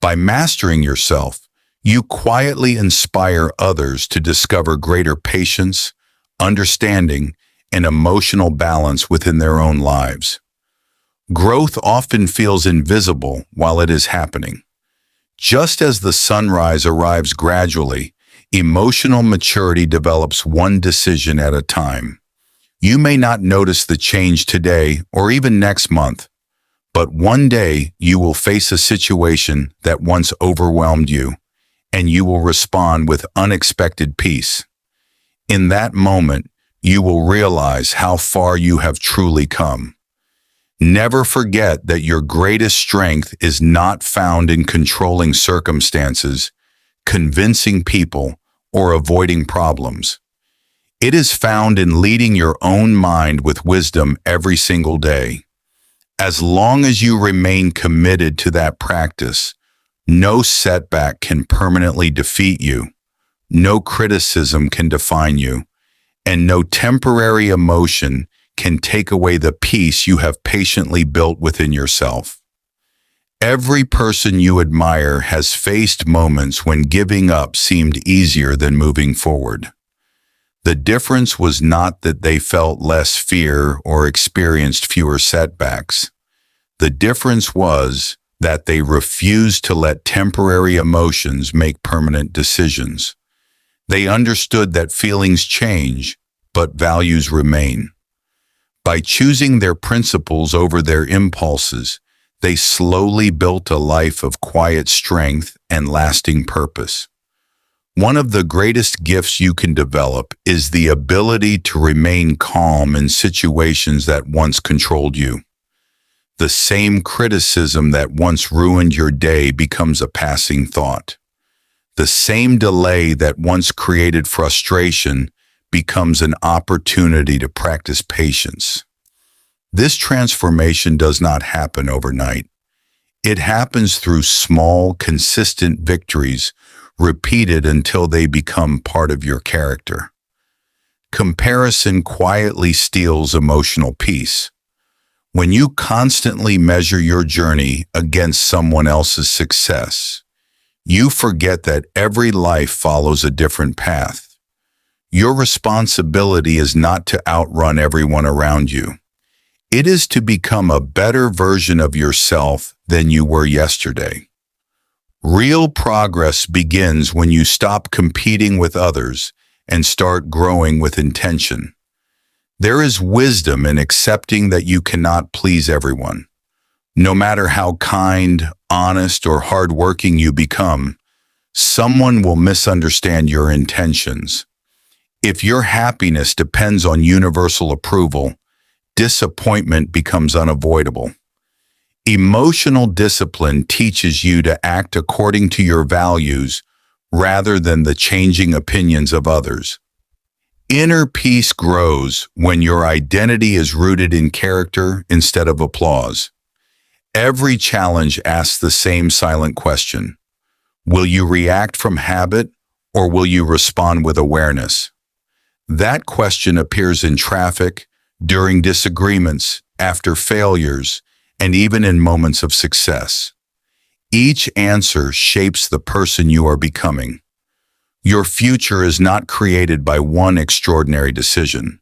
Speaker 1: By mastering yourself, you quietly inspire others to discover greater patience, understanding, and emotional balance within their own lives. Growth often feels invisible while it is happening. Just as the sunrise arrives gradually, emotional maturity develops one decision at a time. You may not notice the change today or even next month, but one day you will face a situation that once overwhelmed you, and you will respond with unexpected peace. In that moment, you will realize how far you have truly come. Never forget that your greatest strength is not found in controlling circumstances, convincing people, or avoiding problems. It is found in leading your own mind with wisdom every single day. As long as you remain committed to that practice, no setback can permanently defeat you, no criticism can define you, and no temporary emotion can take away the peace you have patiently built within yourself. Every person you admire has faced moments when giving up seemed easier than moving forward. The difference was not that they felt less fear or experienced fewer setbacks. The difference was that they refused to let temporary emotions make permanent decisions. They understood that feelings change, but values remain. By choosing their principles over their impulses, they slowly built a life of quiet strength and lasting purpose. One of the greatest gifts you can develop is the ability to remain calm in situations that once controlled you. The same criticism that once ruined your day becomes a passing thought. The same delay that once created frustration becomes an opportunity to practice patience. This transformation does not happen overnight. It happens through small, consistent victories repeated until they become part of your character. Comparison quietly steals emotional peace. When you constantly measure your journey against someone else's success, you forget that every life follows a different path. Your responsibility is not to outrun everyone around you. It is to become a better version of yourself than you were yesterday. Real progress begins when you stop competing with others and start growing with intention. There is wisdom in accepting that you cannot please everyone. No matter how kind, honest, or hardworking you become, someone will misunderstand your intentions. If your happiness depends on universal approval, disappointment becomes unavoidable. Emotional discipline teaches you to act according to your values rather than the changing opinions of others. Inner peace grows when your identity is rooted in character instead of applause. Every challenge asks the same silent question: will you react from habit, or will you respond with awareness? That question appears in traffic, during disagreements, after failures, and even in moments of success. Each answer shapes the person you are becoming. Your future is not created by one extraordinary decision.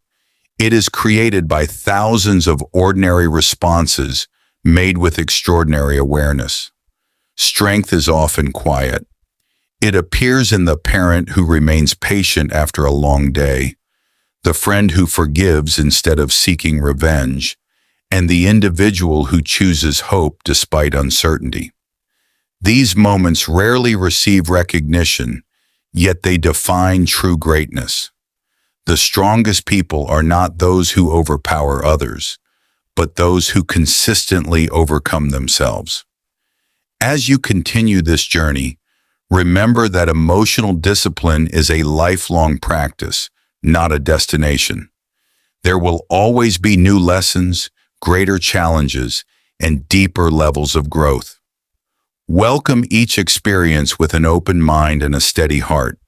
Speaker 1: It is created by thousands of ordinary responses made with extraordinary awareness. Strength is often quiet. It appears in the parent who remains patient after a long day, the friend who forgives instead of seeking revenge, and the individual who chooses hope despite uncertainty. These moments rarely receive recognition, yet they define true greatness. The strongest people are not those who overpower others, but those who consistently overcome themselves. As you continue this journey, remember that emotional discipline is a lifelong practice, not a destination. There will always be new lessons, greater challenges, and deeper levels of growth. Welcome each experience with an open mind and a steady heart.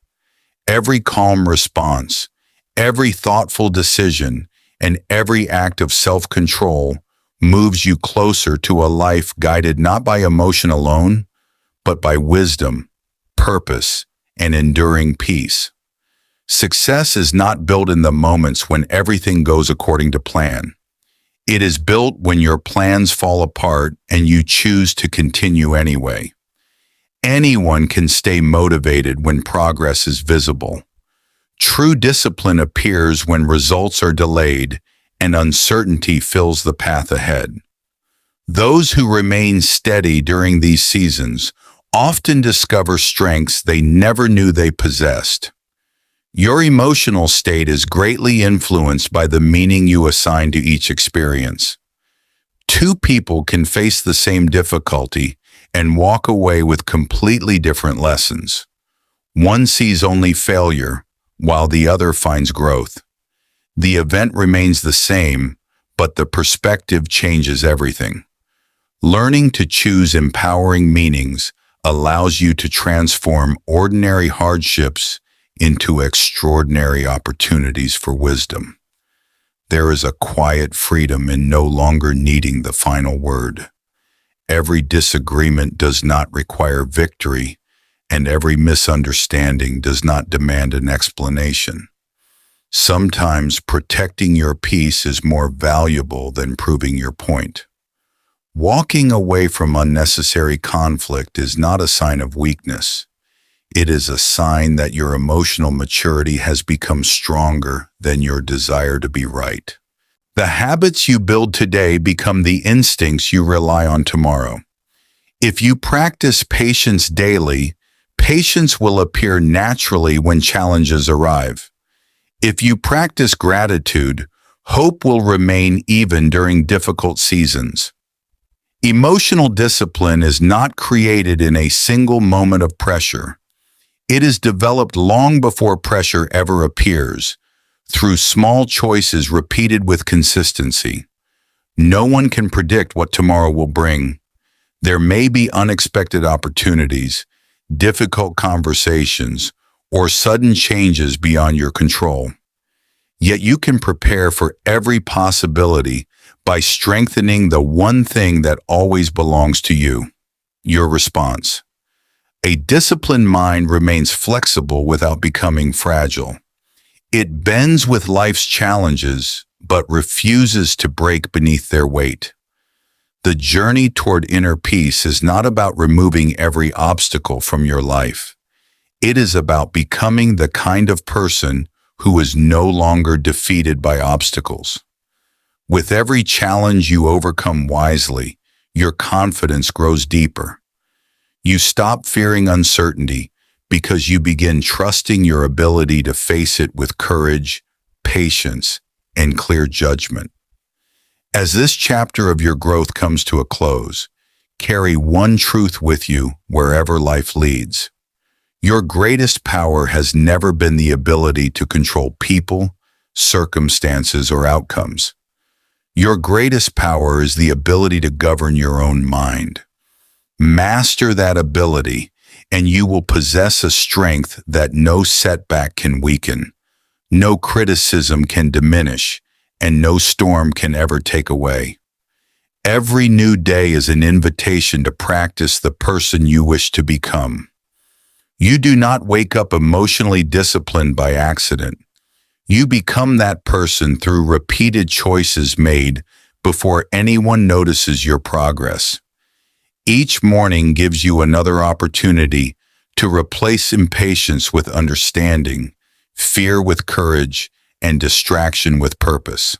Speaker 1: Every calm response, every thoughtful decision, and every act of self-control moves you closer to a life guided not by emotion alone, but by wisdom, purpose, and enduring peace. Success is not built in the moments when everything goes according to plan. It is built when your plans fall apart and you choose to continue anyway. Anyone can stay motivated when progress is visible. True discipline appears when results are delayed and uncertainty fills the path ahead. Those who remain steady during these seasons often discover strengths they never knew they possessed. Your emotional state is greatly influenced by the meaning you assign to each experience. Two people can face the same difficulty and walk away with completely different lessons. One sees only failure, while the other finds growth. The event remains the same, but the perspective changes everything. Learning to choose empowering meanings allows you to transform ordinary hardships into extraordinary opportunities for wisdom. There is a quiet freedom in no longer needing the final word. Every disagreement does not require victory, and every misunderstanding does not demand an explanation. Sometimes protecting your peace is more valuable than proving your point. Walking away from unnecessary conflict is not a sign of weakness. It is a sign that your emotional maturity has become stronger than your desire to be right. The habits you build today become the instincts you rely on tomorrow. If you practice patience daily, patience will appear naturally when challenges arrive. If you practice gratitude, hope will remain even during difficult seasons. Emotional discipline is not created in a single moment of pressure. It is developed long before pressure ever appears, through small choices repeated with consistency. No one can predict what tomorrow will bring. There may be unexpected opportunities, difficult conversations, or sudden changes beyond your control. Yet you can prepare for every possibility by strengthening the one thing that always belongs to you, your response. A disciplined mind remains flexible without becoming fragile. It bends with life's challenges, but refuses to break beneath their weight. The journey toward inner peace is not about removing every obstacle from your life. It is about becoming the kind of person who is no longer defeated by obstacles. With every challenge you overcome wisely, your confidence grows deeper. You stop fearing uncertainty because you begin trusting your ability to face it with courage, patience, and clear judgment. As this chapter of your growth comes to a close, carry one truth with you wherever life leads. Your greatest power has never been the ability to control people, circumstances, or outcomes. Your greatest power is the ability to govern your own mind. Master that ability, and you will possess a strength that no setback can weaken, no criticism can diminish, and no storm can ever take away. Every new day is an invitation to practice the person you wish to become. You do not wake up emotionally disciplined by accident. You become that person through repeated choices made before anyone notices your progress. Each morning gives you another opportunity to replace impatience with understanding, fear with courage, and distraction with purpose.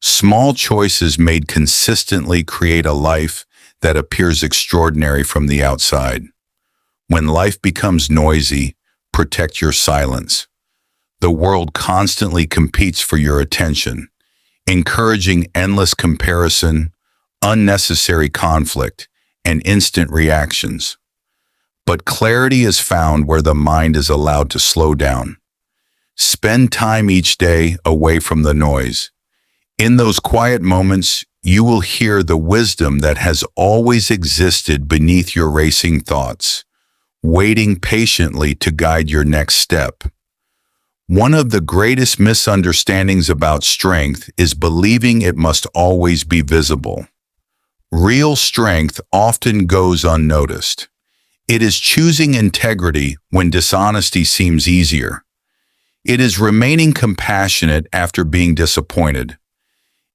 Speaker 1: Small choices made consistently create a life that appears extraordinary from the outside. When life becomes noisy, protect your silence. The world constantly competes for your attention, encouraging endless comparison, unnecessary conflict, and instant reactions. But clarity is found where the mind is allowed to slow down. Spend time each day away from the noise. In those quiet moments, you will hear the wisdom that has always existed beneath your racing thoughts, waiting patiently to guide your next step. One of the greatest misunderstandings about strength is believing it must always be visible. Real strength often goes unnoticed. It is choosing integrity when dishonesty seems easier. It is remaining compassionate after being disappointed.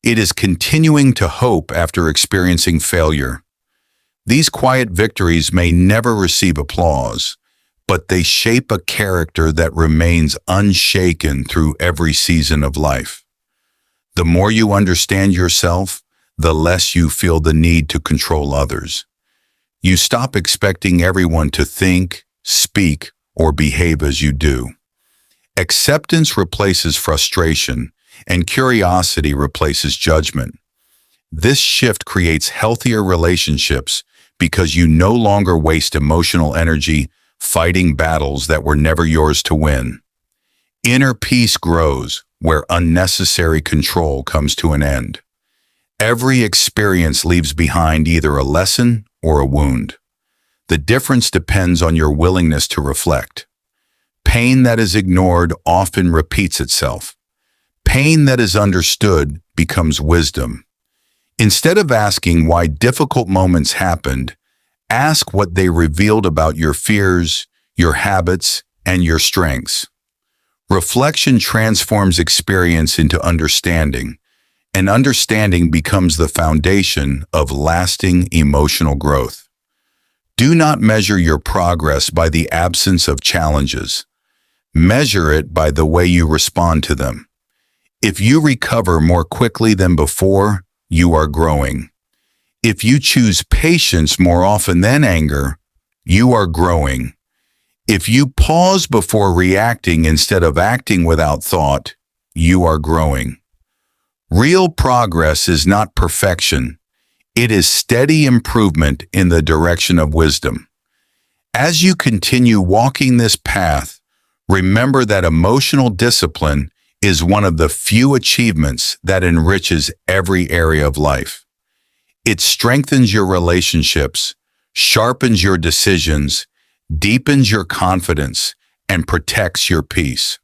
Speaker 1: It is continuing to hope after experiencing failure. These quiet victories may never receive applause, but they shape a character that remains unshaken through every season of life. The more you understand yourself, the less you feel the need to control others. You stop expecting everyone to think, speak, or behave as you do. Acceptance replaces frustration, and curiosity replaces judgment. This shift creates healthier relationships because you no longer waste emotional energy fighting battles that were never yours to win. Inner peace grows where unnecessary control comes to an end. Every experience leaves behind either a lesson or a wound. The difference depends on your willingness to reflect. Pain that is ignored often repeats itself. Pain that is understood becomes wisdom. Instead of asking why difficult moments happened, ask what they revealed about your fears, your habits, and your strengths. Reflection transforms experience into understanding, and understanding becomes the foundation of lasting emotional growth. Do not measure your progress by the absence of challenges. Measure it by the way you respond to them. If you recover more quickly than before, you are growing. If you choose patience more often than anger, you are growing. If you pause before reacting instead of acting without thought, you are growing. Real progress is not perfection. It is steady improvement in the direction of wisdom. As you continue walking this path, remember that emotional discipline is one of the few achievements that enriches every area of life. It strengthens your relationships, sharpens your decisions, deepens your confidence, and protects your peace.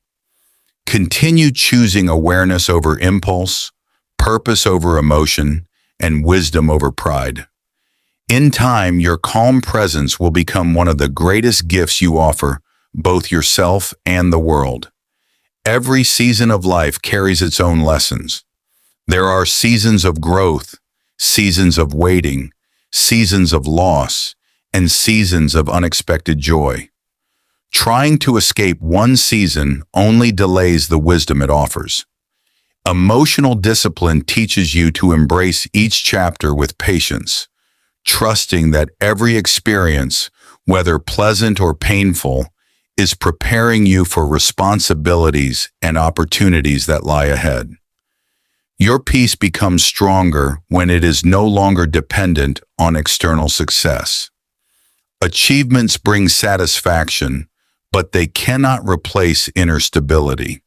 Speaker 1: Continue choosing awareness over impulse, purpose over emotion, and wisdom over pride. In time, your calm presence will become one of the greatest gifts you offer both yourself and the world. Every season of life carries its own lessons. There are seasons of growth, seasons of waiting, seasons of loss, and seasons of unexpected joy. Trying to escape one season only delays the wisdom it offers. Emotional discipline teaches you to embrace each chapter with patience, trusting that every experience, whether pleasant or painful, is preparing you for responsibilities and opportunities that lie ahead. Your peace becomes stronger when it is no longer dependent on external success. Achievements bring satisfaction, but they cannot replace inner stability.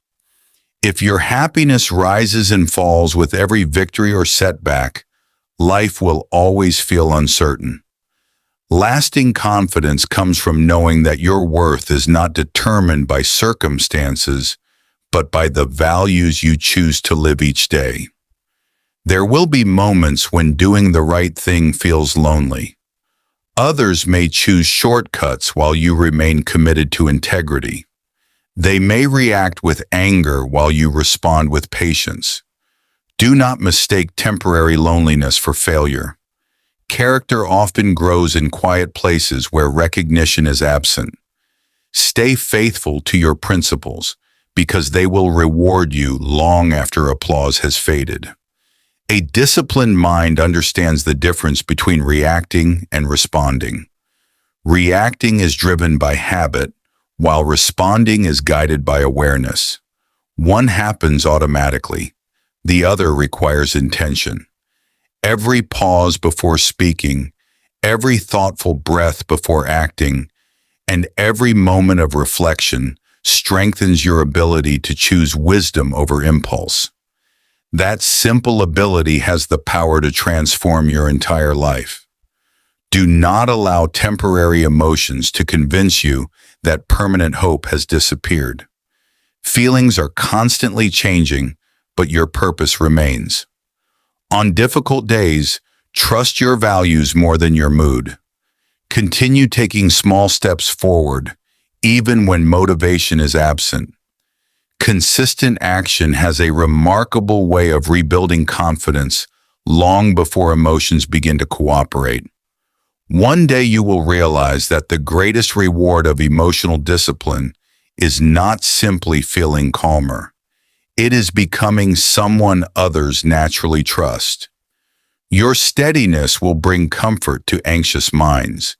Speaker 1: If your happiness rises and falls with every victory or setback, life will always feel uncertain. Lasting confidence comes from knowing that your worth is not determined by circumstances, but by the values you choose to live each day. There will be moments when doing the right thing feels lonely. Others may choose shortcuts while you remain committed to integrity. They may react with anger while you respond with patience. Do not mistake temporary loneliness for failure. Character often grows in quiet places where recognition is absent. Stay faithful to your principles because they will reward you long after applause has faded. A disciplined mind understands the difference between reacting and responding. Reacting is driven by habit, while responding is guided by awareness. One happens automatically. The other requires intention. Every pause before speaking, every thoughtful breath before acting, and every moment of reflection strengthens your ability to choose wisdom over impulse. That simple ability has the power to transform your entire life. Do not allow temporary emotions to convince you that permanent hope has disappeared. Feelings are constantly changing, but your purpose remains. On difficult days, trust your values more than your mood. Continue taking small steps forward, even when motivation is absent. Consistent action has a remarkable way of rebuilding confidence long before emotions begin to cooperate. One day you will realize that the greatest reward of emotional discipline is not simply feeling calmer. It is becoming someone others naturally trust. Your steadiness will bring comfort to anxious minds.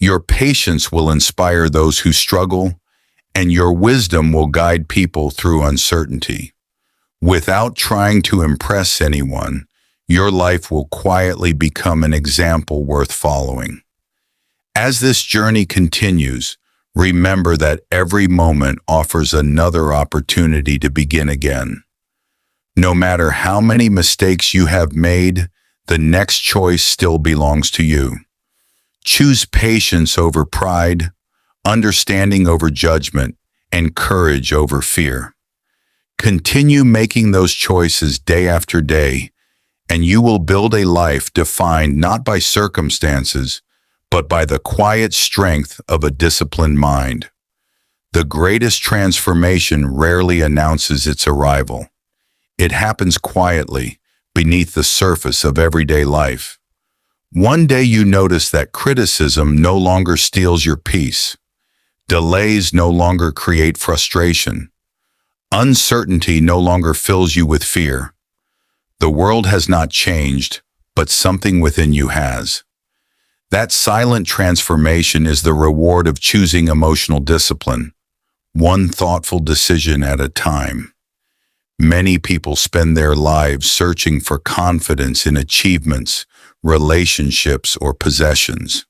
Speaker 1: Your patience will inspire those who struggle, and your wisdom will guide people through uncertainty. Without trying to impress anyone, your life will quietly become an example worth following. As this journey continues, remember that every moment offers another opportunity to begin again. No matter how many mistakes you have made, the next choice still belongs to you. Choose patience over pride, understanding over judgment, and courage over fear. Continue making those choices day after day, and you will build a life defined not by circumstances, but by the quiet strength of a disciplined mind. The greatest transformation rarely announces its arrival. It happens quietly, beneath the surface of everyday life. One day you notice that criticism no longer steals your peace. Delays no longer create frustration. Uncertainty no longer fills you with fear. The world has not changed, but something within you has. That silent transformation is the reward of choosing emotional discipline, one thoughtful decision at a time. Many people spend their lives searching for confidence in achievements, relationships, or possessions.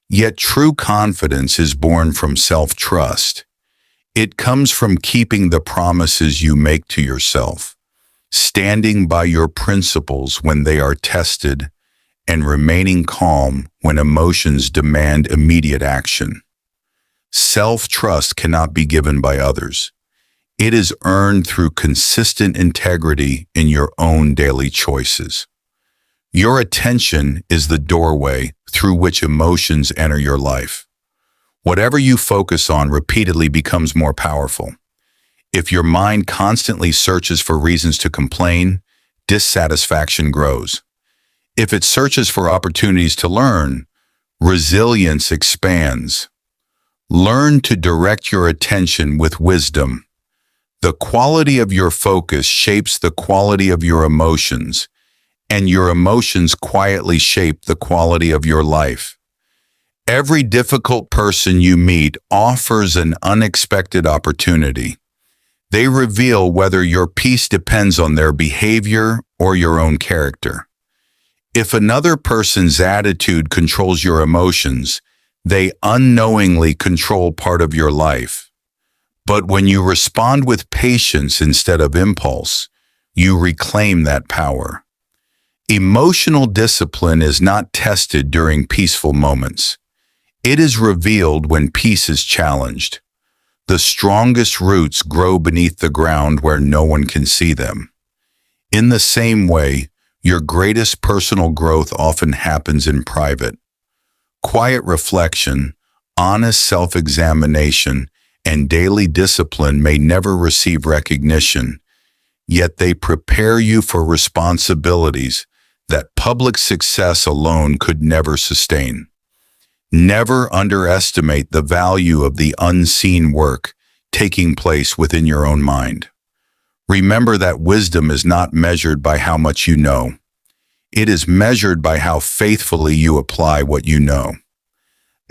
Speaker 1: Yet true confidence is born from self-trust. It comes from keeping the promises you make to yourself, standing by your principles when they are tested, and remaining calm when emotions demand immediate action. Self-trust cannot be given by others. It is earned through consistent integrity in your own daily choices. Your attention is the doorway through which emotions enter your life. Whatever you focus on repeatedly becomes more powerful. If your mind constantly searches for reasons to complain, dissatisfaction grows. If it searches for opportunities to learn, resilience expands. Learn to direct your attention with wisdom. The quality of your focus shapes the quality of your emotions, and your emotions quietly shape the quality of your life. Every difficult person you meet offers an unexpected opportunity. They reveal whether your peace depends on their behavior or your own character. If another person's attitude controls your emotions, they unknowingly control part of your life. But when you respond with patience instead of impulse, you reclaim that power. Emotional discipline is not tested during peaceful moments. It is revealed when peace is challenged. The strongest roots grow beneath the ground where no one can see them. In the same way, your greatest personal growth often happens in private. Quiet reflection, honest self-examination, and daily discipline may never receive recognition, yet they prepare you for responsibilities that public success alone could never sustain. Never underestimate the value of the unseen work taking place within your own mind. Remember that wisdom is not measured by how much you know. It is measured by how faithfully you apply what you know.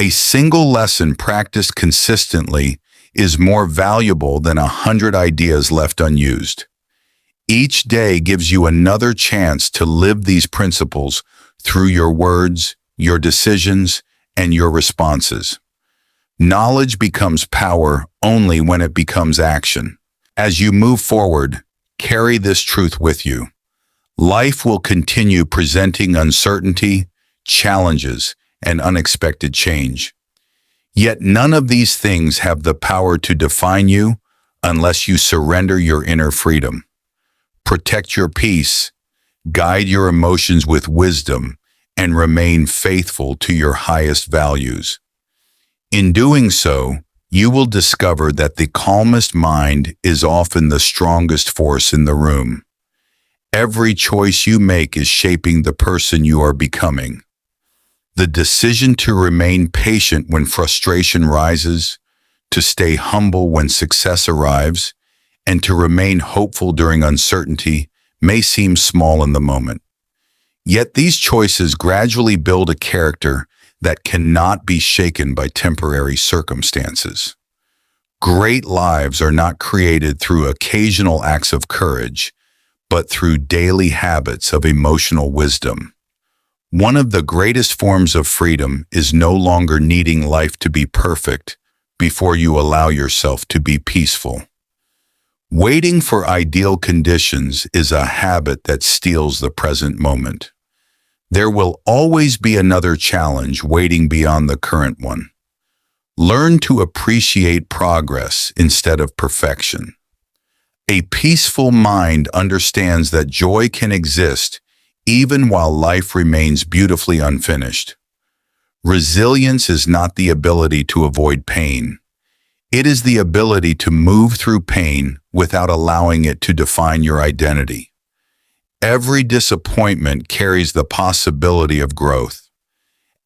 Speaker 1: A single lesson practiced consistently is more valuable than 100 ideas left unused. Each day gives you another chance to live these principles through your words, your decisions, and your responses. Knowledge becomes power only when it becomes action. As you move forward, carry this truth with you. Life will continue presenting uncertainty, challenges, and unexpected change. Yet none of these things have the power to define you unless you surrender your inner freedom. Protect your peace, guide your emotions with wisdom, and remain faithful to your highest values. In doing so, you will discover that the calmest mind is often the strongest force in the room. Every choice you make is shaping the person you are becoming. The decision to remain patient when frustration rises, to stay humble when success arrives, and to remain hopeful during uncertainty may seem small in the moment. Yet these choices gradually build a character that cannot be shaken by temporary circumstances. Great lives are not created through occasional acts of courage, but through daily habits of emotional wisdom. One of the greatest forms of freedom is no longer needing life to be perfect before you allow yourself to be peaceful. Waiting for ideal conditions is a habit that steals the present moment. There will always be another challenge waiting beyond the current one. Learn to appreciate progress instead of perfection. A peaceful mind understands that joy can exist even while life remains beautifully unfinished. Resilience is not the ability to avoid pain. It is the ability to move through pain without allowing it to define your identity. Every disappointment carries the possibility of growth.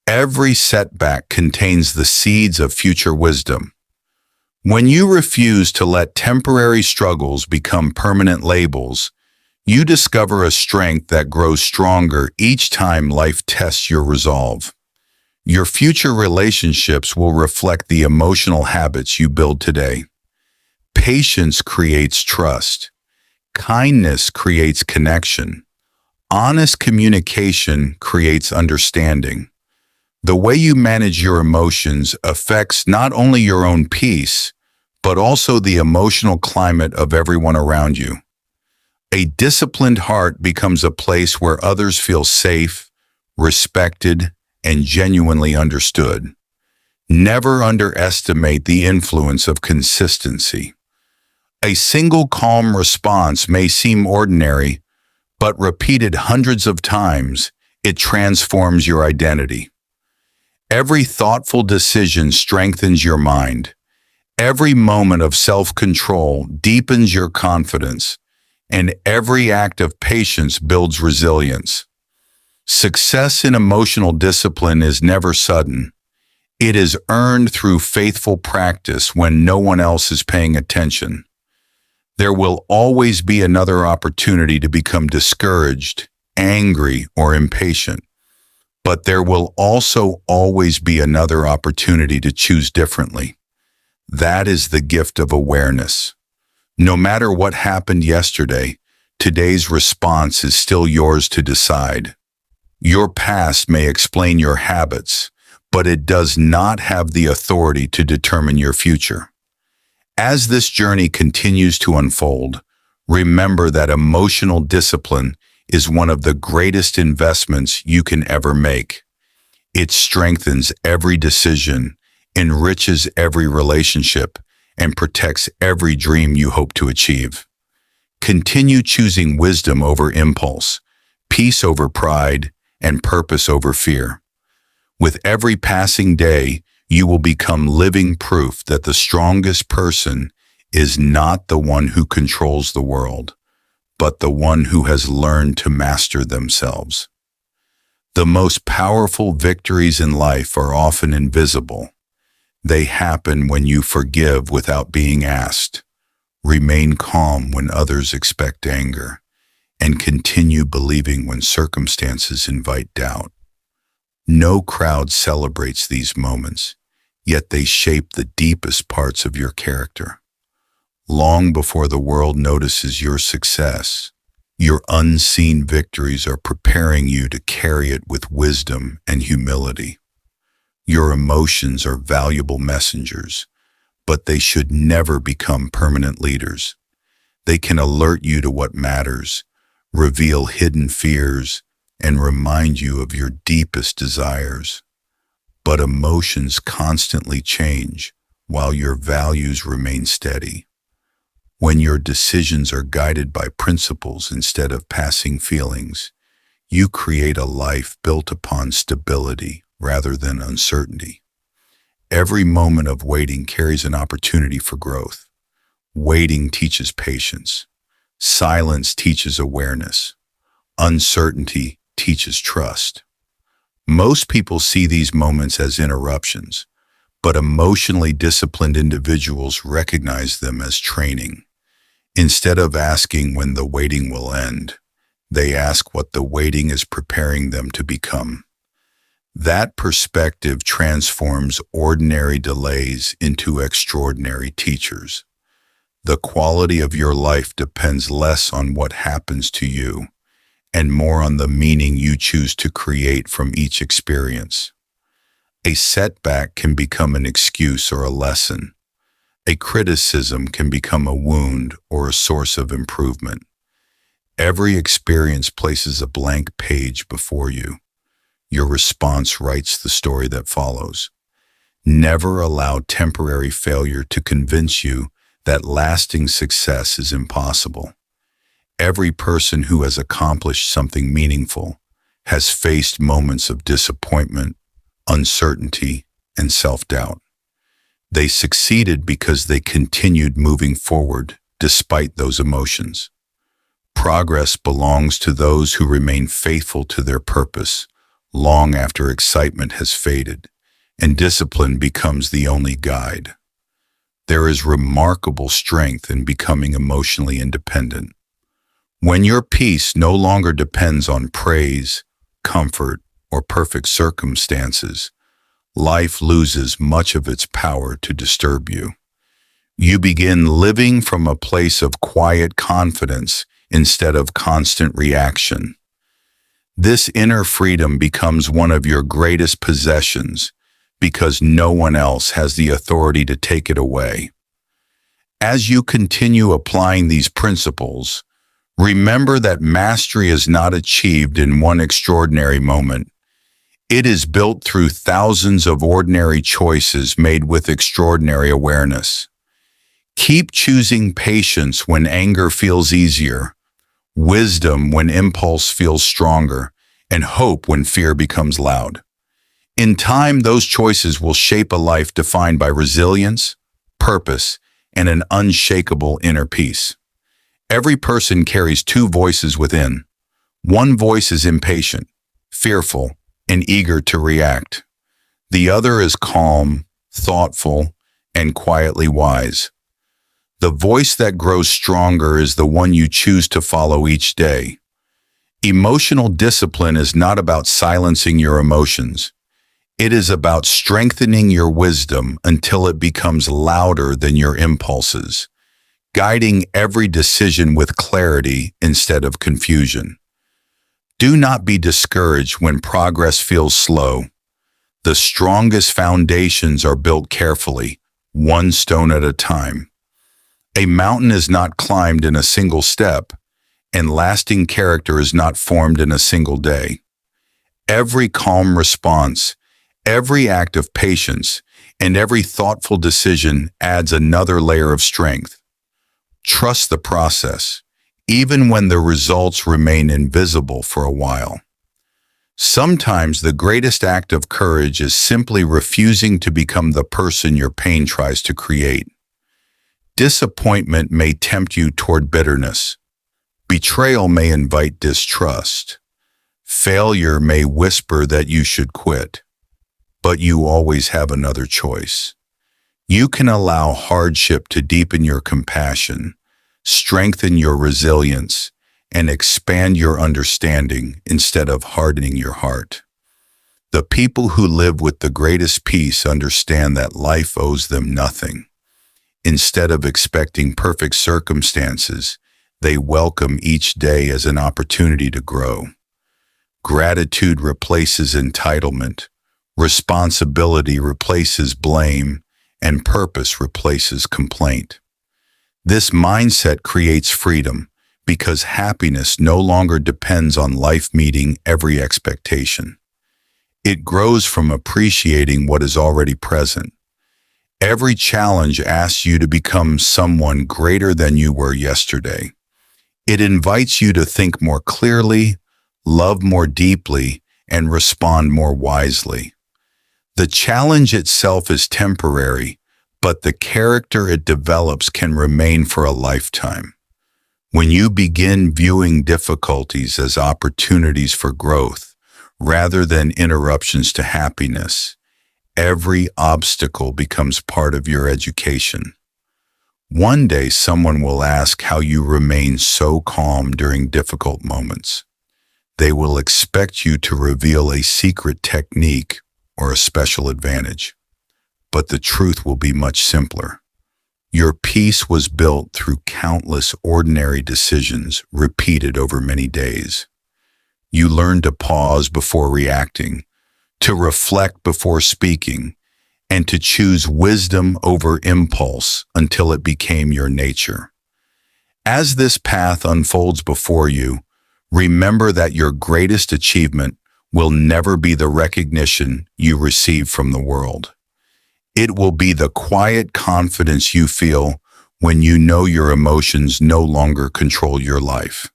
Speaker 1: Every setback contains the seeds of future wisdom. When you refuse to let temporary struggles become permanent labels, you discover a strength that grows stronger each time life tests your resolve. Your future relationships will reflect the emotional habits you build today. Patience creates trust. Kindness creates connection. Honest communication creates understanding. The way you manage your emotions affects not only your own peace, but also the emotional climate of everyone around you. A disciplined heart becomes a place where others feel safe, respected, and genuinely understood. Never underestimate the influence of consistency. A single calm response may seem ordinary, but repeated hundreds of times, it transforms your identity. Every thoughtful decision strengthens your mind. Every moment of self-control deepens your confidence, and every act of patience builds resilience. Success in emotional discipline is never sudden. It is earned through faithful practice when no one else is paying attention. There will always be another opportunity to become discouraged, angry, or impatient. But there will also always be another opportunity to choose differently. That is the gift of awareness. No matter what happened yesterday, today's response is still yours to decide. Your past may explain your habits, but it does not have the authority to determine your future. As this journey continues to unfold, remember that emotional discipline is one of the greatest investments you can ever make. It strengthens every decision, enriches every relationship, and protects every dream you hope to achieve. Continue choosing wisdom over impulse, peace over pride, and purpose over fear. With every passing day, you will become living proof that the strongest person is not the one who controls the world, but the one who has learned to master themselves. The most powerful victories in life are often invisible. They happen when you forgive without being asked, remain calm when others expect anger, and continue believing when circumstances invite doubt. No crowd celebrates these moments, yet they shape the deepest parts of your character. Long before the world notices your success, your unseen victories are preparing you to carry it with wisdom and humility. Your emotions are valuable messengers, but they should never become permanent leaders. They can alert you to what matters, reveal hidden fears, and remind you of your deepest desires. But emotions constantly change while your values remain steady. When your decisions are guided by principles instead of passing feelings, you create a life built upon stability rather than uncertainty. Every moment of waiting carries an opportunity for growth. Waiting teaches patience. Silence teaches awareness. Uncertainty teaches trust. Most people see these moments as interruptions, but emotionally disciplined individuals recognize them as training. Instead of asking when the waiting will end, they ask what the waiting is preparing them to become. That perspective transforms ordinary delays into extraordinary teachers. The quality of your life depends less on what happens to you and more on the meaning you choose to create from each experience. A setback can become an excuse or a lesson. A criticism can become a wound or a source of improvement. Every experience places a blank page before you. Your response writes the story that follows. Never allow temporary failure to convince you that lasting success is impossible. Every person who has accomplished something meaningful has faced moments of disappointment, uncertainty, and self-doubt. They succeeded because they continued moving forward despite those emotions. Progress belongs to those who remain faithful to their purpose long after excitement has faded, and discipline becomes the only guide. There is remarkable strength in becoming emotionally independent. When your peace no longer depends on praise, comfort, or perfect circumstances, life loses much of its power to disturb you. You begin living from a place of quiet confidence instead of constant reaction. This inner freedom becomes one of your greatest possessions because no one else has the authority to take it away. As you continue applying these principles, remember that mastery is not achieved in one extraordinary moment. It is built through thousands of ordinary choices made with extraordinary awareness. Keep choosing patience when anger feels easier, wisdom when impulse feels stronger, and hope when fear becomes loud. In time, those choices will shape a life defined by resilience, purpose, and an unshakable inner peace. Every person carries two voices within. One voice is impatient, fearful, and eager to react. The other is calm, thoughtful, and quietly wise. The voice that grows stronger is the one you choose to follow each day. Emotional discipline is not about silencing your emotions. It is about strengthening your wisdom until it becomes louder than your impulses, guiding every decision with clarity instead of confusion. Do not be discouraged when progress feels slow. The strongest foundations are built carefully, one stone at a time. A mountain is not climbed in a single step, and lasting character is not formed in a single day. Every calm response, every act of patience, and every thoughtful decision adds another layer of strength. Trust the process, even when the results remain invisible for a while. Sometimes the greatest act of courage is simply refusing to become the person your pain tries to create. Disappointment may tempt you toward bitterness. Betrayal may invite distrust. Failure may whisper that you should quit. But you always have another choice. You can allow hardship to deepen your compassion, strengthen your resilience, and expand your understanding instead of hardening your heart. The people who live with the greatest peace understand that life owes them nothing. Instead of expecting perfect circumstances, they welcome each day as an opportunity to grow. Gratitude replaces entitlement, responsibility replaces blame, and purpose replaces complaint. This mindset creates freedom because happiness no longer depends on life meeting every expectation. It grows from appreciating what is already present. Every challenge asks you to become someone greater than you were yesterday. It invites you to think more clearly, love more deeply, and respond more wisely. The challenge itself is temporary, but the character it develops can remain for a lifetime. When you begin viewing difficulties as opportunities for growth, rather than interruptions to happiness. Every obstacle becomes part of your education. One day someone will ask how you remain so calm during difficult moments. They will expect you to reveal a secret technique or a special advantage. But the truth will be much simpler. Your peace was built through countless ordinary decisions repeated over many days. You learned to pause before reacting, to reflect before speaking, and to choose wisdom over impulse until it became your nature. As this path unfolds before you, remember that your greatest achievement will never be the recognition you receive from the world. It will be the quiet confidence you feel when you know your emotions no longer control your life.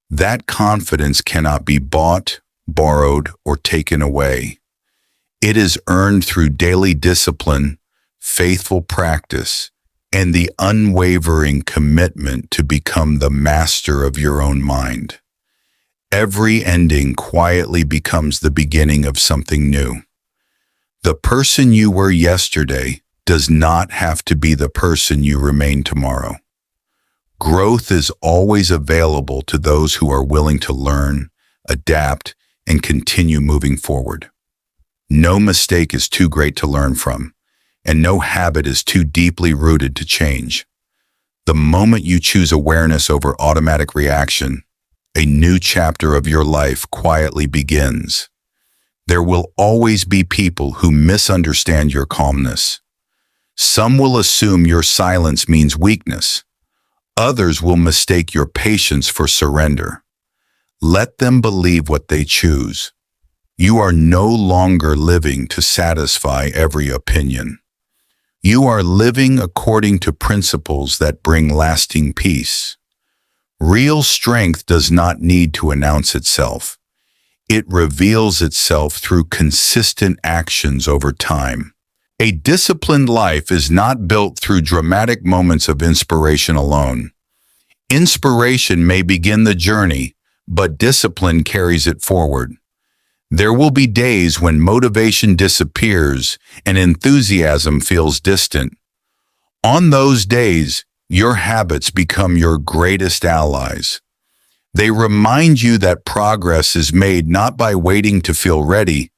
Speaker 1: That confidence cannot be bought, borrowed, or taken away. It is earned through daily discipline, faithful practice, and the unwavering commitment to become the master of your own mind. Every ending quietly becomes the beginning of something new. The person you were yesterday does not have to be the person you remain tomorrow. Growth is always available to those who are willing to learn, adapt, and continue moving forward. No mistake is too great to learn from, and no habit is too deeply rooted to change. The moment you choose awareness over automatic reaction, a new chapter of your life quietly begins. There will always be people who misunderstand your calmness. Some will assume your silence means weakness. Others will mistake your patience for surrender. Let them believe what they choose. You are no longer living to satisfy every opinion. You are living according to principles that bring lasting peace. Real strength does not need to announce itself. It reveals itself through consistent actions over time. A disciplined life is not built through dramatic moments of inspiration alone. Inspiration may begin the journey, but discipline carries it forward. There will be days when motivation disappears and enthusiasm feels distant. On those days, your habits become your greatest allies. They remind you that progress is made not by waiting to feel ready,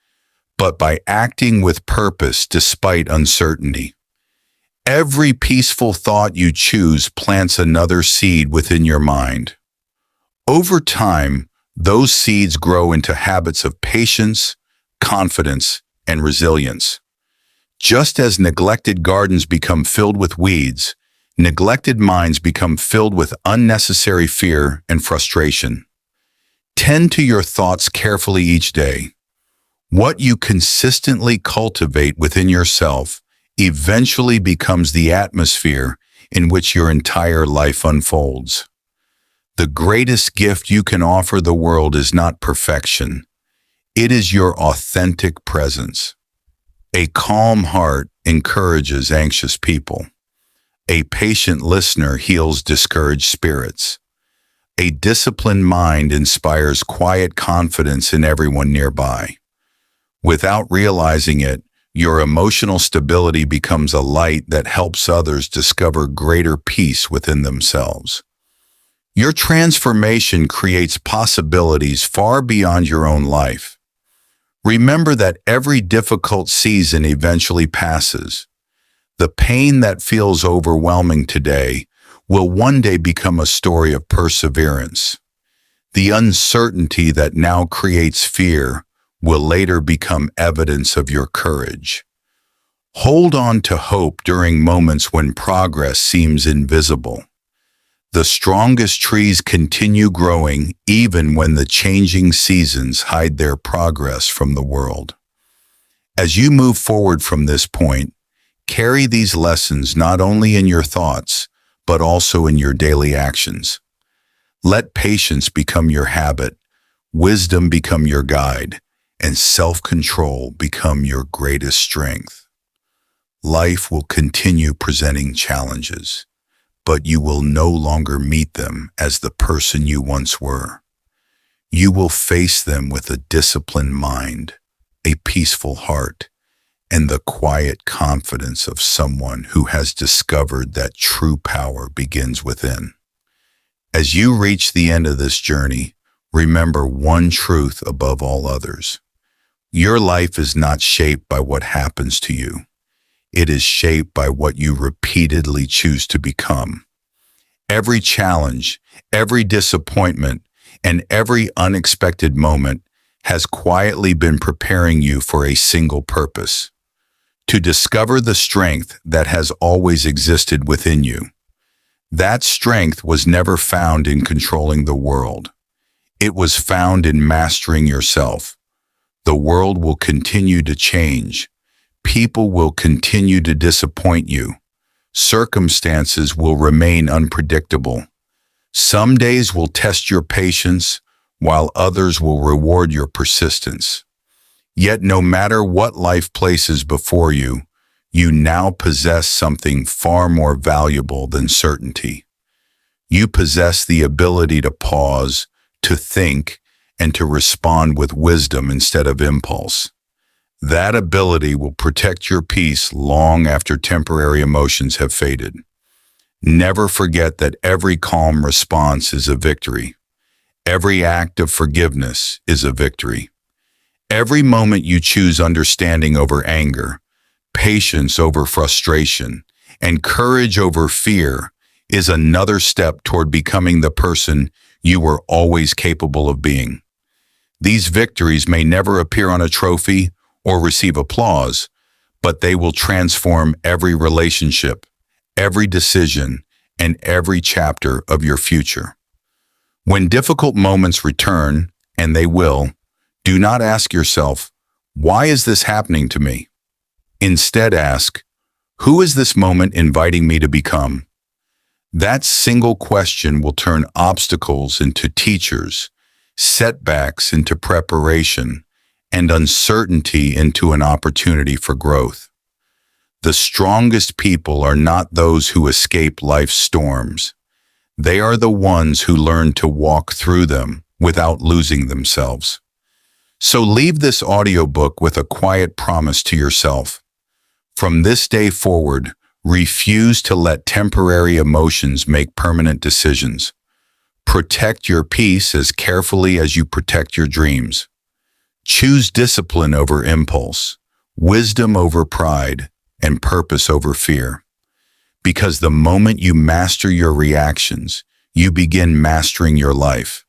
Speaker 1: but by acting with purpose despite uncertainty. Every peaceful thought you choose plants another seed within your mind. Over time, those seeds grow into habits of patience, confidence, and resilience. Just as neglected gardens become filled with weeds, neglected minds become filled with unnecessary fear and frustration. Tend to your thoughts carefully each day. What you consistently cultivate within yourself eventually becomes the atmosphere in which your entire life unfolds. The greatest gift you can offer the world is not perfection. It is your authentic presence. A calm heart encourages anxious people. A patient listener heals discouraged spirits. A disciplined mind inspires quiet confidence in everyone nearby. Without realizing it, your emotional stability becomes a light that helps others discover greater peace within themselves. Your transformation creates possibilities far beyond your own life. Remember that every difficult season eventually passes. The pain that feels overwhelming today will one day become a story of perseverance. The uncertainty that now creates fear will later become evidence of your courage. Hold on to hope during moments when progress seems invisible. The strongest trees continue growing even when the changing seasons hide their progress from the world. As you move forward from this point, carry these lessons not only in your thoughts, but also in your daily actions. Let patience become your habit, wisdom become your guide, and self-control become your greatest strength. Life will continue presenting challenges, but you will no longer meet them as the person you once were. You will face them with a disciplined mind, a peaceful heart, and the quiet confidence of someone who has discovered that true power begins within. As you reach the end of this journey, remember one truth above all others. Your life is not shaped by what happens to you. It is shaped by what you repeatedly choose to become. Every challenge, every disappointment, and every unexpected moment has quietly been preparing you for a single purpose: to discover the strength that has always existed within you. That strength was never found in controlling the world. It was found in mastering yourself. The world will continue to change. People will continue to disappoint you. Circumstances will remain unpredictable. Some days will test your patience, while others will reward your persistence. Yet no matter what life places before you, you now possess something far more valuable than certainty. You possess the ability to pause, to think, and to respond with wisdom instead of impulse. That ability will protect your peace long after temporary emotions have faded. Never forget that every calm response is a victory. Every act of forgiveness is a victory. Every moment you choose understanding over anger, patience over frustration, and courage over fear is another step toward becoming the person you were always capable of being. These victories may never appear on a trophy or receive applause, but they will transform every relationship, every decision, and every chapter of your future. When difficult moments return, and they will, do not ask yourself, "Why is this happening to me?" Instead ask, "Who is this moment inviting me to become?" That single question will turn obstacles into teachers, setbacks into preparation, and uncertainty into an opportunity for growth. The strongest people are not those who escape life's storms. They are the ones who learn to walk through them without losing themselves. So leave this audiobook with a quiet promise to yourself. From this day forward, refuse to let temporary emotions make permanent decisions. Protect your peace as carefully as you protect your dreams. Choose discipline over impulse, wisdom over pride, and purpose over fear. Because the moment you master your reactions, you begin mastering your life.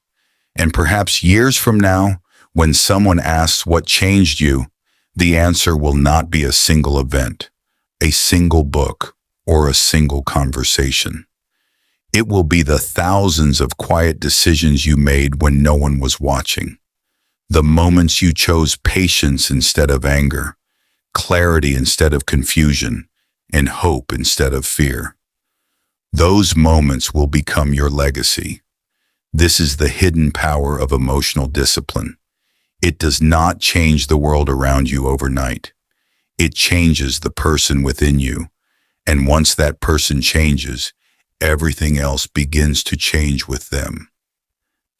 Speaker 1: And perhaps years from now, when someone asks what changed you, the answer will not be a single event, a single book, or a single conversation. It will be the thousands of quiet decisions you made when no one was watching. The moments you chose patience instead of anger, clarity instead of confusion, and hope instead of fear. Those moments will become your legacy. This is the hidden power of emotional discipline. It does not change the world around you overnight. It changes the person within you. And once that person changes, everything else begins to change with them.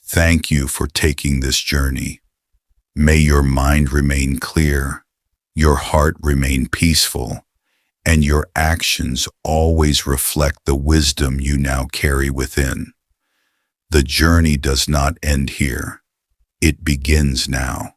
Speaker 1: Thank you for taking this journey. May your mind remain clear, your heart remain peaceful, and your actions always reflect the wisdom you now carry within. The journey does not end here. It begins now.